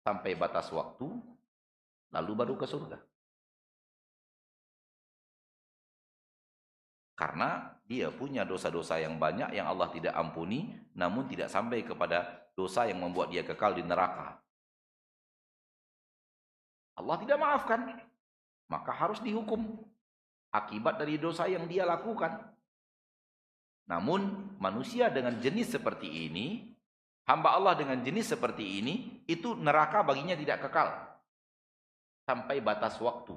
sampai batas waktu, lalu baru ke surga. Karena dia punya dosa-dosa yang banyak yang Allah tidak ampuni, namun tidak sampai kepada dosa yang membuat dia kekal di neraka. Allah tidak maafkan, maka harus dihukum akibat dari dosa yang dia lakukan. Namun manusia dengan jenis seperti ini, hamba Allah dengan jenis seperti ini, itu neraka baginya tidak kekal sampai batas waktu.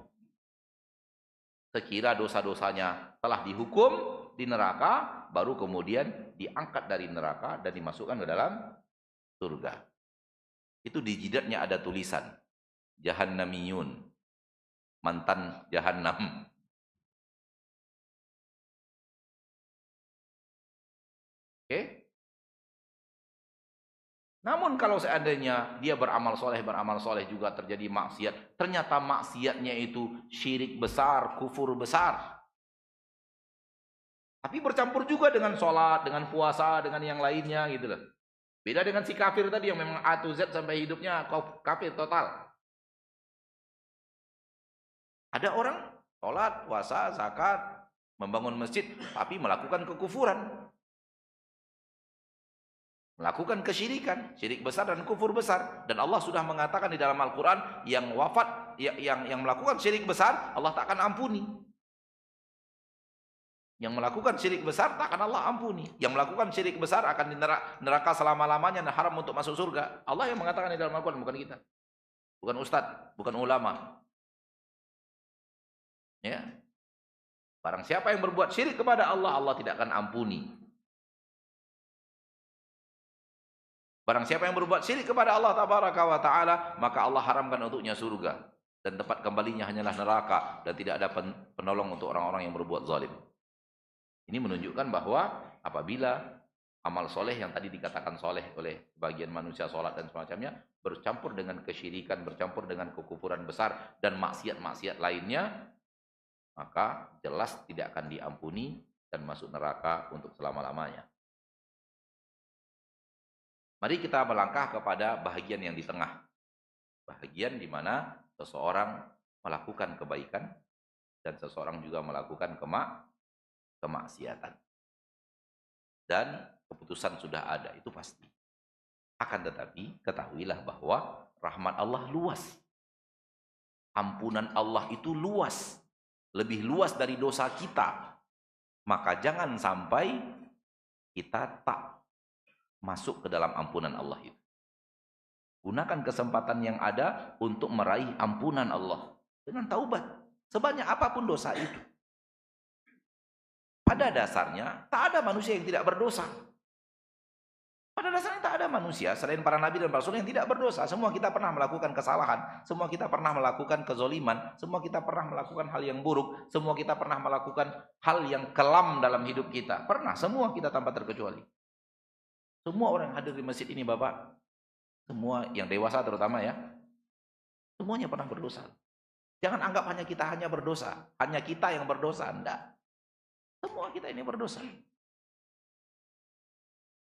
Sekira dosa-dosanya telah dihukum di neraka, baru kemudian diangkat dari neraka dan dimasukkan ke dalam surga. Itu di jidatnya ada tulisan Jahannamiyun, mantan Jahannam. Oke? Namun kalau seandainya dia beramal soleh juga terjadi maksiat, ternyata maksiatnya itu syirik besar, kufur besar. Tapi bercampur juga dengan sholat, dengan puasa, dengan yang lainnya gitu loh. Beda dengan si kafir tadi yang memang A to Z sampai hidupnya kafir total. Ada orang sholat, puasa, zakat, membangun masjid, tapi melakukan kekufuran. Melakukan kesyirikan, syirik besar dan kufur besar. Dan Allah sudah mengatakan di dalam Al-Quran, yang wafat, yang melakukan syirik besar, Allah tak akan ampuni. Yang melakukan syirik besar, tak akan Allah ampuni. Yang melakukan syirik besar akan di neraka selama-lamanya dan haram untuk masuk surga. Allah yang mengatakan di dalam Al-Quran, bukan kita. Bukan ustadz, bukan ulama. Ya. Barang siapa yang berbuat syirik kepada Allah, Allah tidak akan ampuni. Barang siapa yang berbuat syirik kepada Allah Tabaraka wa Ta'ala, maka Allah haramkan untuknya surga. Dan tempat kembalinya hanyalah neraka. Dan tidak ada penolong untuk orang-orang yang berbuat zalim. Ini menunjukkan bahwa apabila amal soleh yang tadi dikatakan soleh oleh bagian manusia, sholat dan semacamnya, bercampur dengan kesyirikan, bercampur dengan kekufuran besar, dan maksiat-maksiat lainnya, maka jelas tidak akan diampuni dan masuk neraka untuk selama-lamanya. Mari kita melangkah kepada bahagian yang di tengah. Bahagian di mana seseorang melakukan kebaikan dan seseorang juga melakukan kemaksiatan. Dan keputusan sudah ada, itu pasti. Akan tetapi ketahuilah bahwa rahmat Allah luas. Ampunan Allah itu luas. Lebih luas dari dosa kita. Maka jangan sampai kita tak masuk ke dalam ampunan Allah itu. Gunakan kesempatan yang ada untuk meraih ampunan Allah dengan taubat, sebanyak apapun dosa itu. Pada dasarnya tak ada manusia yang tidak berdosa. Pada dasarnya tak ada manusia selain para nabi dan rasul yang tidak berdosa. Semua kita pernah melakukan kesalahan, semua kita pernah melakukan kezoliman, semua kita pernah melakukan hal yang buruk, semua kita pernah melakukan hal yang kelam dalam hidup kita. Pernah, semua kita tanpa terkecuali. Semua orang yang hadir di masjid ini, Bapak, semua yang dewasa terutama ya, semuanya pernah berdosa. Jangan anggap hanya kita hanya berdosa, hanya kita yang berdosa, enggak. Semua kita ini berdosa.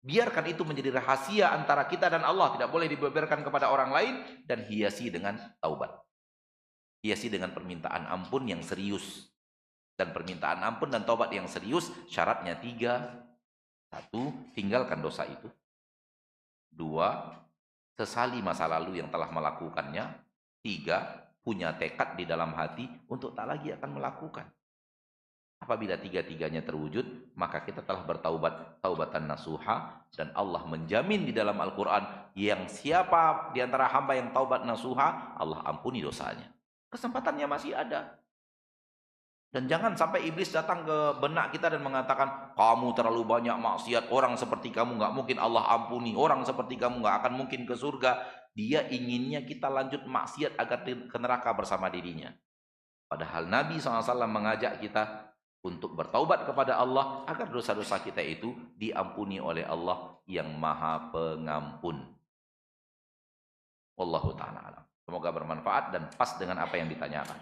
Biarkan itu menjadi rahasia antara kita dan Allah, tidak boleh dibeberkan kepada orang lain, dan hiasi dengan taubat. Hiasi dengan permintaan ampun yang serius. Dan permintaan ampun dan taubat yang serius, syaratnya 3. 1, tinggalkan dosa itu. 2, sesali masa lalu yang telah melakukannya. 3, punya tekad di dalam hati untuk tak lagi akan melakukan. Apabila tiga-tiganya terwujud, maka kita telah bertaubat, taubatan nasuha, dan Allah menjamin di dalam Al-Quran, yang siapa di antara hamba yang taubat nasuha, Allah ampuni dosanya. Kesempatannya masih ada. Dan jangan sampai iblis datang ke benak kita dan mengatakan, kamu terlalu banyak maksiat, orang seperti kamu nggak mungkin Allah ampuni, orang seperti kamu nggak akan mungkin ke surga. Dia inginnya kita lanjut maksiat agar ke neraka bersama dirinya. Padahal Nabi SAW mengajak kita untuk bertaubat kepada Allah agar dosa-dosa kita itu diampuni oleh Allah yang Maha Pengampun. Wallahu ta'ala alam. Semoga bermanfaat dan pas dengan apa yang ditanyakan.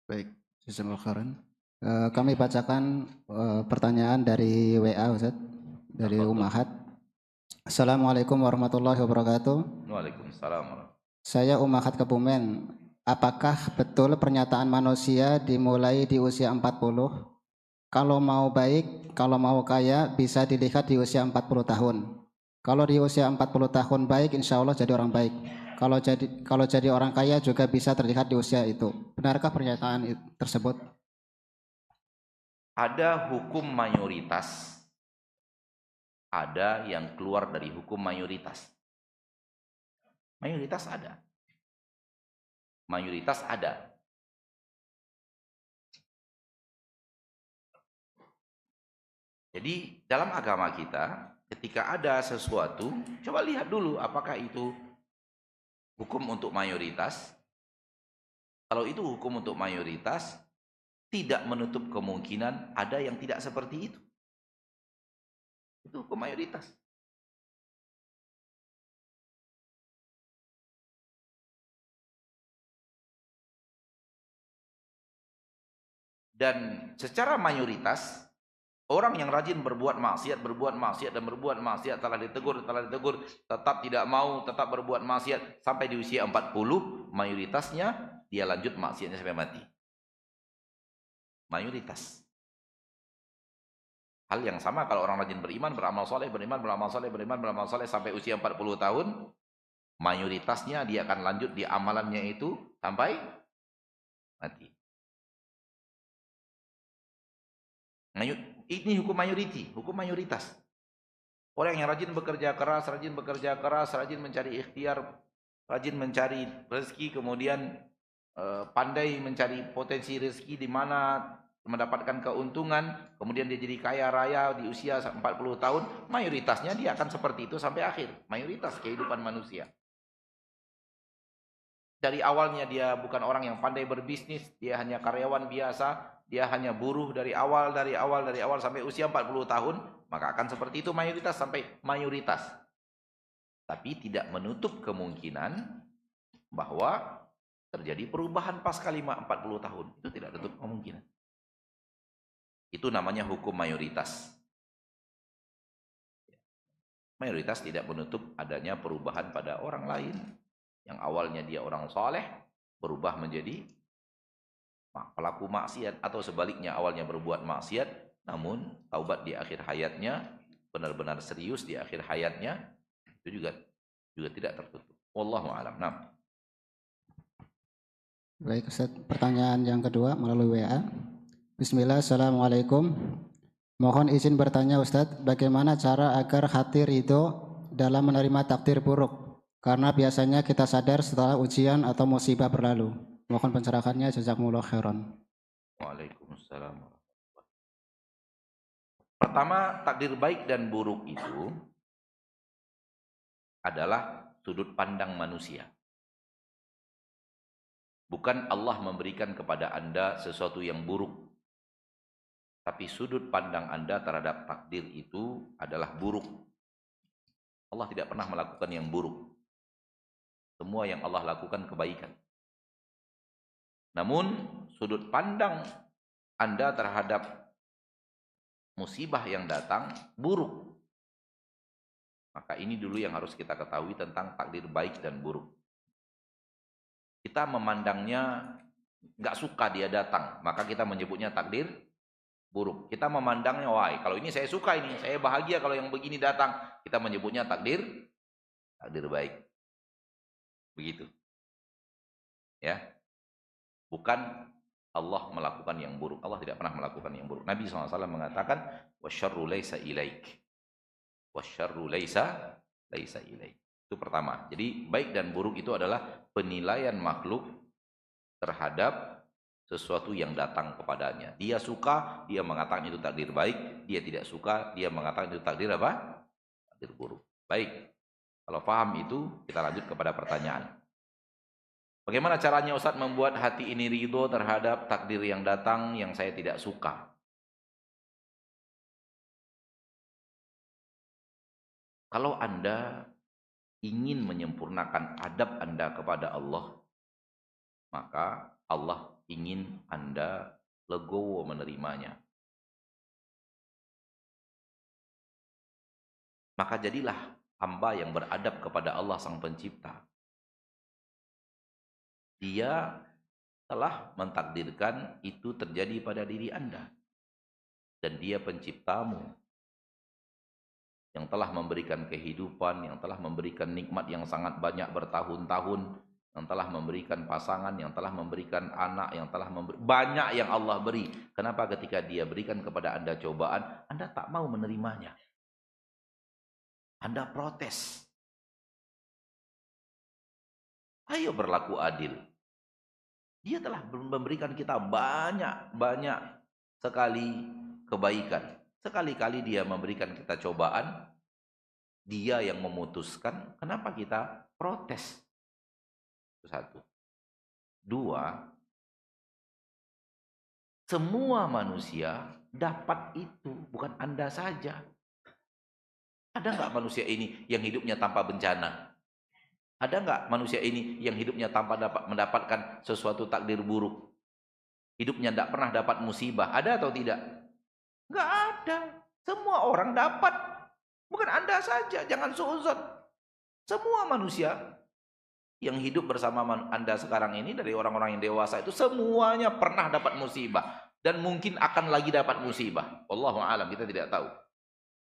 Baik, jazakallahu khairan. Kami bacakan pertanyaan dari WA, Ustaz, dari Umahat. Assalamualaikum warahmatullahi wabarakatuh.
Waalaikumsalam.
Saya Umahat Kebumen. Apakah betul pernyataan manusia dimulai di usia 40? Kalau mau baik, kalau mau kaya, bisa dilihat di usia 40 tahun. Kalau di usia 40 tahun baik, insya Allah jadi orang baik. Kalau jadi orang kaya juga bisa terlihat di usia itu. Benarkah pernyataan tersebut?
Ada hukum mayoritas. Ada yang keluar dari hukum mayoritas. Mayoritas ada. Mayoritas ada. Jadi dalam agama kita, ketika ada sesuatu, coba lihat dulu apakah itu hukum untuk mayoritas. Kalau itu hukum untuk mayoritas, tidak menutup kemungkinan ada yang tidak seperti itu. Itu hukum mayoritas. Dan secara mayoritas, orang yang rajin berbuat maksiat, telah ditegur, tetap tidak mau, tetap berbuat maksiat sampai di usia 40, mayoritasnya dia lanjut maksiatnya sampai mati. Mayoritas. Hal yang sama kalau orang rajin beriman, beramal soleh sampai usia 40 tahun, mayoritasnya dia akan lanjut di amalannya itu sampai mati. Ini hukum mayoriti, hukum mayoritas. Orang yang rajin bekerja keras, rajin mencari ikhtiar, rajin mencari rezeki, kemudian pandai mencari potensi rezeki di mana mendapatkan keuntungan, kemudian dia jadi kaya raya di usia 40 tahun, mayoritasnya dia akan seperti itu sampai akhir. Mayoritas kehidupan manusia. Dari awalnya dia bukan orang yang pandai berbisnis, dia hanya karyawan biasa, dia hanya buruh dari awal sampai usia 40 tahun, maka akan seperti itu mayoritas sampai mayoritas. Tapi tidak menutup kemungkinan bahwa terjadi perubahan pasca 40 tahun. Itu tidak menutup kemungkinan. Itu namanya hukum mayoritas. Mayoritas tidak menutup adanya perubahan pada orang lain. Yang awalnya dia orang soleh, berubah menjadi pelaku maksiat, atau sebaliknya awalnya berbuat maksiat, namun taubat di akhir hayatnya, benar-benar serius di akhir hayatnya, itu juga tidak tertutup. Wallahu a'lam. Nah.
Baik Ustaz, pertanyaan yang kedua melalui WA. Bismillah, Assalamualaikum. Mohon izin bertanya Ustaz, bagaimana cara agar hati ridho dalam menerima takdir buruk? Karena biasanya kita sadar setelah ujian atau musibah berlalu. Mohon pencerahannya, jazakumullah khairan.
Waalaikumsalam. Pertama, takdir baik dan buruk itu adalah sudut pandang manusia. Bukan Allah memberikan kepada Anda sesuatu yang buruk. Tapi sudut pandang Anda terhadap takdir itu adalah buruk. Allah tidak pernah melakukan yang buruk. Semua yang Allah lakukan kebaikan. Namun sudut pandang Anda terhadap musibah yang datang buruk. Maka ini dulu yang harus kita ketahui tentang takdir baik dan buruk. Kita memandangnya nggak suka dia datang, maka kita menyebutnya takdir buruk. Kita memandangnya, wah kalau ini saya suka, ini saya bahagia kalau yang begini datang, kita menyebutnya takdir baik. Begitu. Ya. bukan Allah melakukan yang buruk. Allah tidak pernah melakukan yang buruk. Nabi SAW mengatakan, wasyarru laisa ilaik. Wasyarru laisa ilaik. Itu pertama. Jadi baik dan buruk itu adalah penilaian makhluk terhadap sesuatu yang datang kepadanya. Dia suka, dia mengatakan itu takdir baik. Dia tidak suka, dia mengatakan itu takdir apa? Takdir buruk. Baik. Kalau paham itu, kita lanjut kepada pertanyaan. Bagaimana caranya Ustaz membuat hati ini ridho terhadap takdir yang datang yang saya tidak suka? Kalau Anda ingin menyempurnakan adab Anda kepada Allah, maka Allah ingin Anda legowo menerimanya. Maka jadilah hamba yang beradab kepada Allah Sang Pencipta. Dia telah mentakdirkan itu terjadi pada diri Anda. Dan dia penciptamu. Yang telah memberikan kehidupan, yang telah memberikan nikmat yang sangat banyak bertahun-tahun, yang telah memberikan pasangan, yang telah memberikan anak, yang telah banyak yang Allah beri. Kenapa ketika dia berikan kepada Anda cobaan, Anda tak mau menerimanya? Anda protes. Ayo berlaku adil. Dia telah memberikan kita banyak sekali kebaikan. Sekali-kali dia memberikan kita cobaan, dia yang memutuskan, kenapa kita protes? Itu satu. Dua, semua manusia dapat itu, bukan Anda saja. Ada nggak manusia ini yang hidupnya tanpa bencana? Ada nggak manusia ini yang hidupnya tanpa mendapatkan sesuatu takdir buruk? Hidupnya tidak pernah dapat musibah. Ada atau tidak? Nggak ada. Semua orang dapat. Bukan Anda saja. Jangan suuzon. Semua manusia yang hidup bersama Anda sekarang ini, dari orang-orang yang dewasa itu, semuanya pernah dapat musibah. Dan mungkin akan lagi dapat musibah. Wallahu a'lam, kita tidak tahu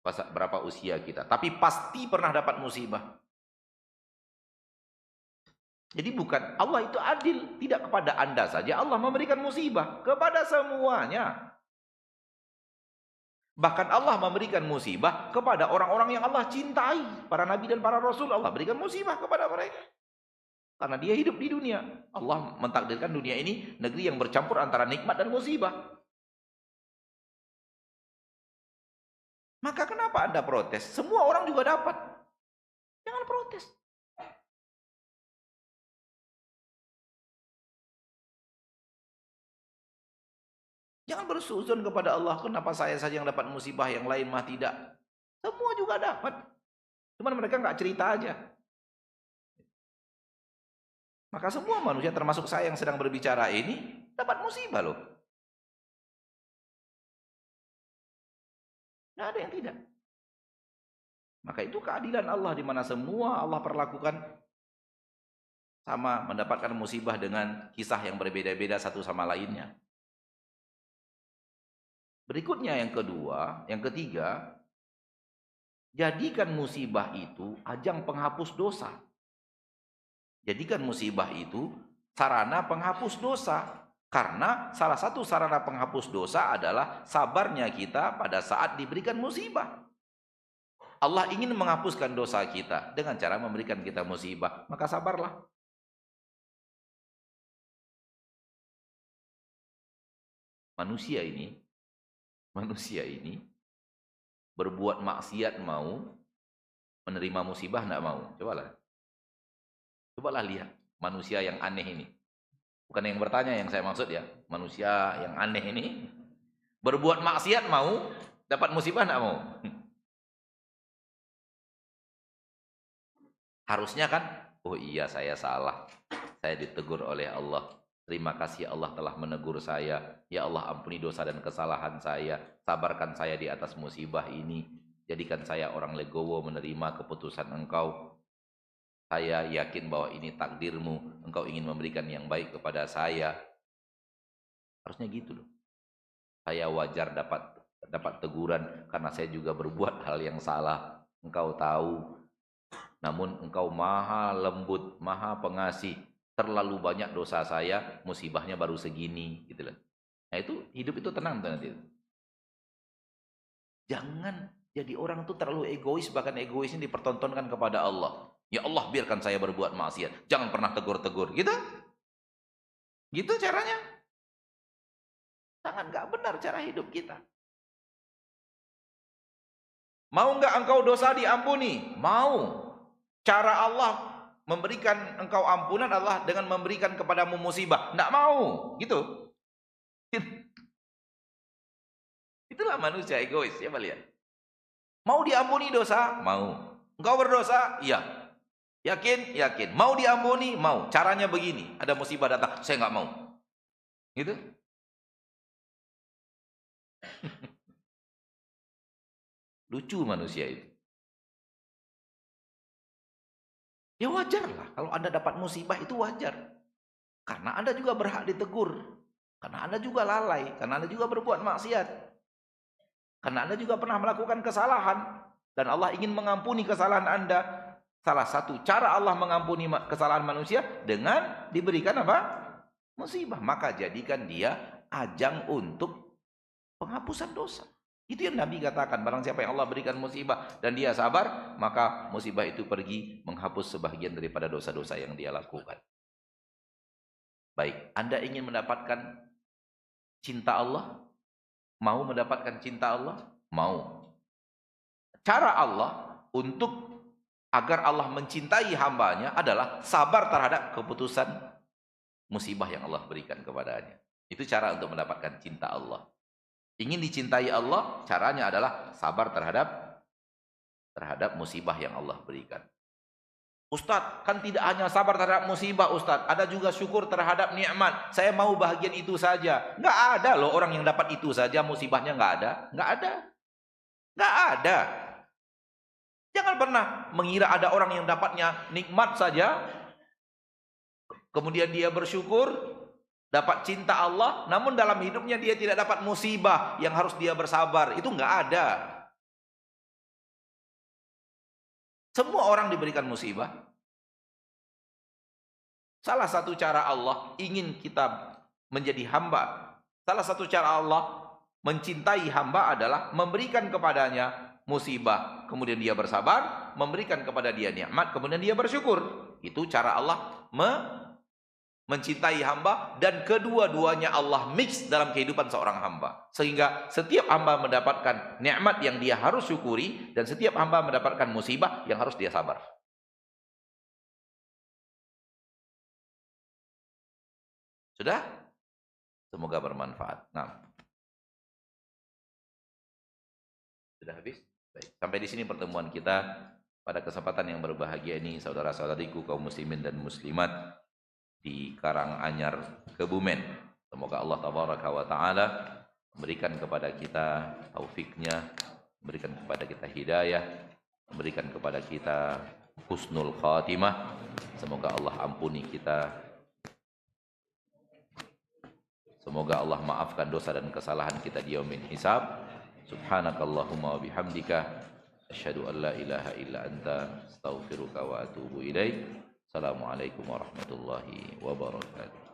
berapa usia kita. Tapi pasti pernah dapat musibah. Jadi bukan, Allah itu adil, tidak kepada Anda saja. Allah memberikan musibah kepada semuanya. Bahkan Allah memberikan musibah kepada orang-orang yang Allah cintai. Para nabi dan para rasul, Allah berikan musibah kepada mereka. Karena dia hidup di dunia. Allah mentakdirkan dunia ini negeri yang bercampur antara nikmat dan musibah. Maka kenapa Anda protes? Semua orang juga dapat. Jangan protes. Jangan bersuuzon kepada Allah, kenapa saya saja yang dapat musibah, yang lain mah tidak. Semua juga dapat. Cuman mereka nggak cerita aja. Maka semua manusia, termasuk saya yang sedang berbicara ini, dapat musibah loh. Nggak ada yang tidak. Maka itu keadilan Allah, di mana semua Allah perlakukan sama, mendapatkan musibah dengan kisah yang berbeda-beda satu sama lainnya. Berikutnya yang kedua, yang ketiga, jadikan musibah itu ajang penghapus dosa. Jadikan musibah itu sarana penghapus dosa. Karena salah satu sarana penghapus dosa adalah sabarnya kita pada saat diberikan musibah. Allah ingin menghapuskan dosa kita dengan cara memberikan kita musibah, maka sabarlah. Manusia ini berbuat maksiat mau, menerima musibah enggak mau. Cobalah lihat manusia yang aneh ini. Bukan yang bertanya yang saya maksud ya. Manusia yang aneh ini berbuat maksiat mau, dapat musibah enggak mau. Harusnya kan, oh iya saya salah. Saya ditegur oleh Allah. Terima kasih Allah telah menegur saya. Ya Allah, ampuni dosa dan kesalahan saya. Sabarkan saya di atas musibah ini. Jadikan saya orang legowo menerima keputusan Engkau. Saya yakin bahwa ini takdirmu. Engkau ingin memberikan yang baik kepada saya. Harusnya gitu loh. Saya wajar dapat teguran karena saya juga berbuat hal yang salah. Engkau tahu. Namun Engkau maha lembut, maha pengasih. terlalu banyak dosa saya, musibahnya baru segini, gitu loh. Nah itu hidup itu tenang tuh nanti. Jangan jadi orang tuh terlalu egois, bahkan egoisnya dipertontonkan kepada Allah. Ya Allah, biarkan saya berbuat maksiat, jangan pernah tegur-tegur, gitu. Gitu caranya. Sangat nggak benar cara hidup kita. Mau nggak engkau dosa diampuni? Mau. Cara Allah memberikan engkau ampunan adalah dengan memberikan kepadamu musibah. Nggak mau, gitu. Itulah manusia egois, ya lihat. Mau diampuni dosa? Mau. Engkau berdosa? Iya. Yakin? Yakin. Mau diampuni? Mau. Caranya begini. Ada musibah datang, saya nggak mau. Gitu. Lucu manusia itu. Ya wajar lah. Kalau Anda dapat musibah itu wajar. Karena Anda juga berhak ditegur. Karena Anda juga lalai. Karena Anda juga berbuat maksiat. Karena Anda juga pernah melakukan kesalahan. Dan Allah ingin mengampuni kesalahan Anda. Salah satu cara Allah mengampuni kesalahan manusia dengan diberikan apa? Musibah. Maka jadikan dia ajang untuk penghapusan dosa. Itu yang Nabi katakan, barang siapa yang Allah berikan musibah dan dia sabar, maka musibah itu pergi menghapus sebagian daripada dosa-dosa yang dia lakukan. Baik, Anda ingin mendapatkan cinta Allah? Mau mendapatkan cinta Allah? Mau. Cara Allah untuk agar Allah mencintai hambanya adalah sabar terhadap keputusan musibah yang Allah berikan kepadanya. Itu cara untuk mendapatkan cinta Allah. Ingin dicintai Allah, caranya adalah sabar terhadap musibah yang Allah berikan. Ustadz, kan tidak hanya sabar terhadap musibah, Ustadz. Ada juga syukur terhadap nikmat. Saya mau bahagian itu saja. Nggak ada loh orang yang dapat itu saja, musibahnya nggak ada. Nggak ada. Nggak ada. Jangan pernah mengira ada orang yang dapatnya nikmat saja, kemudian dia bersyukur, dapat cinta Allah, namun dalam hidupnya dia tidak dapat musibah yang harus dia bersabar. Itu nggak ada. Semua orang diberikan musibah. Salah satu cara Allah ingin kita menjadi hamba. Salah satu cara Allah mencintai hamba adalah memberikan kepadanya musibah, kemudian dia bersabar, memberikan kepada dia nikmat, kemudian dia bersyukur. Itu cara Allah mencintai hamba, dan kedua-duanya Allah mix dalam kehidupan seorang hamba. Sehingga setiap hamba mendapatkan nikmat yang dia harus syukuri, dan setiap hamba mendapatkan musibah yang harus dia sabar. Sudah? Semoga bermanfaat. Nah. Sudah habis? Baik. Sampai di sini pertemuan kita pada kesempatan yang berbahagia ini, saudara-saudariku kaum muslimin dan muslimat di Karanganyar, Kebumen. Semoga Allah tabaraka wa taala memberikan kepada kita taufiknya, memberikan kepada kita hidayah, memberikan kepada kita husnul khatimah. Semoga Allah ampuni kita. Semoga Allah maafkan dosa dan kesalahan kita di yaumil hisab. Subhanakallahumma wa bihamdika asyhadu an la ilaha illa anta astaghfiruka wa atubu ilaik. Assalamualaikum warahmatullahi wabarakatuh.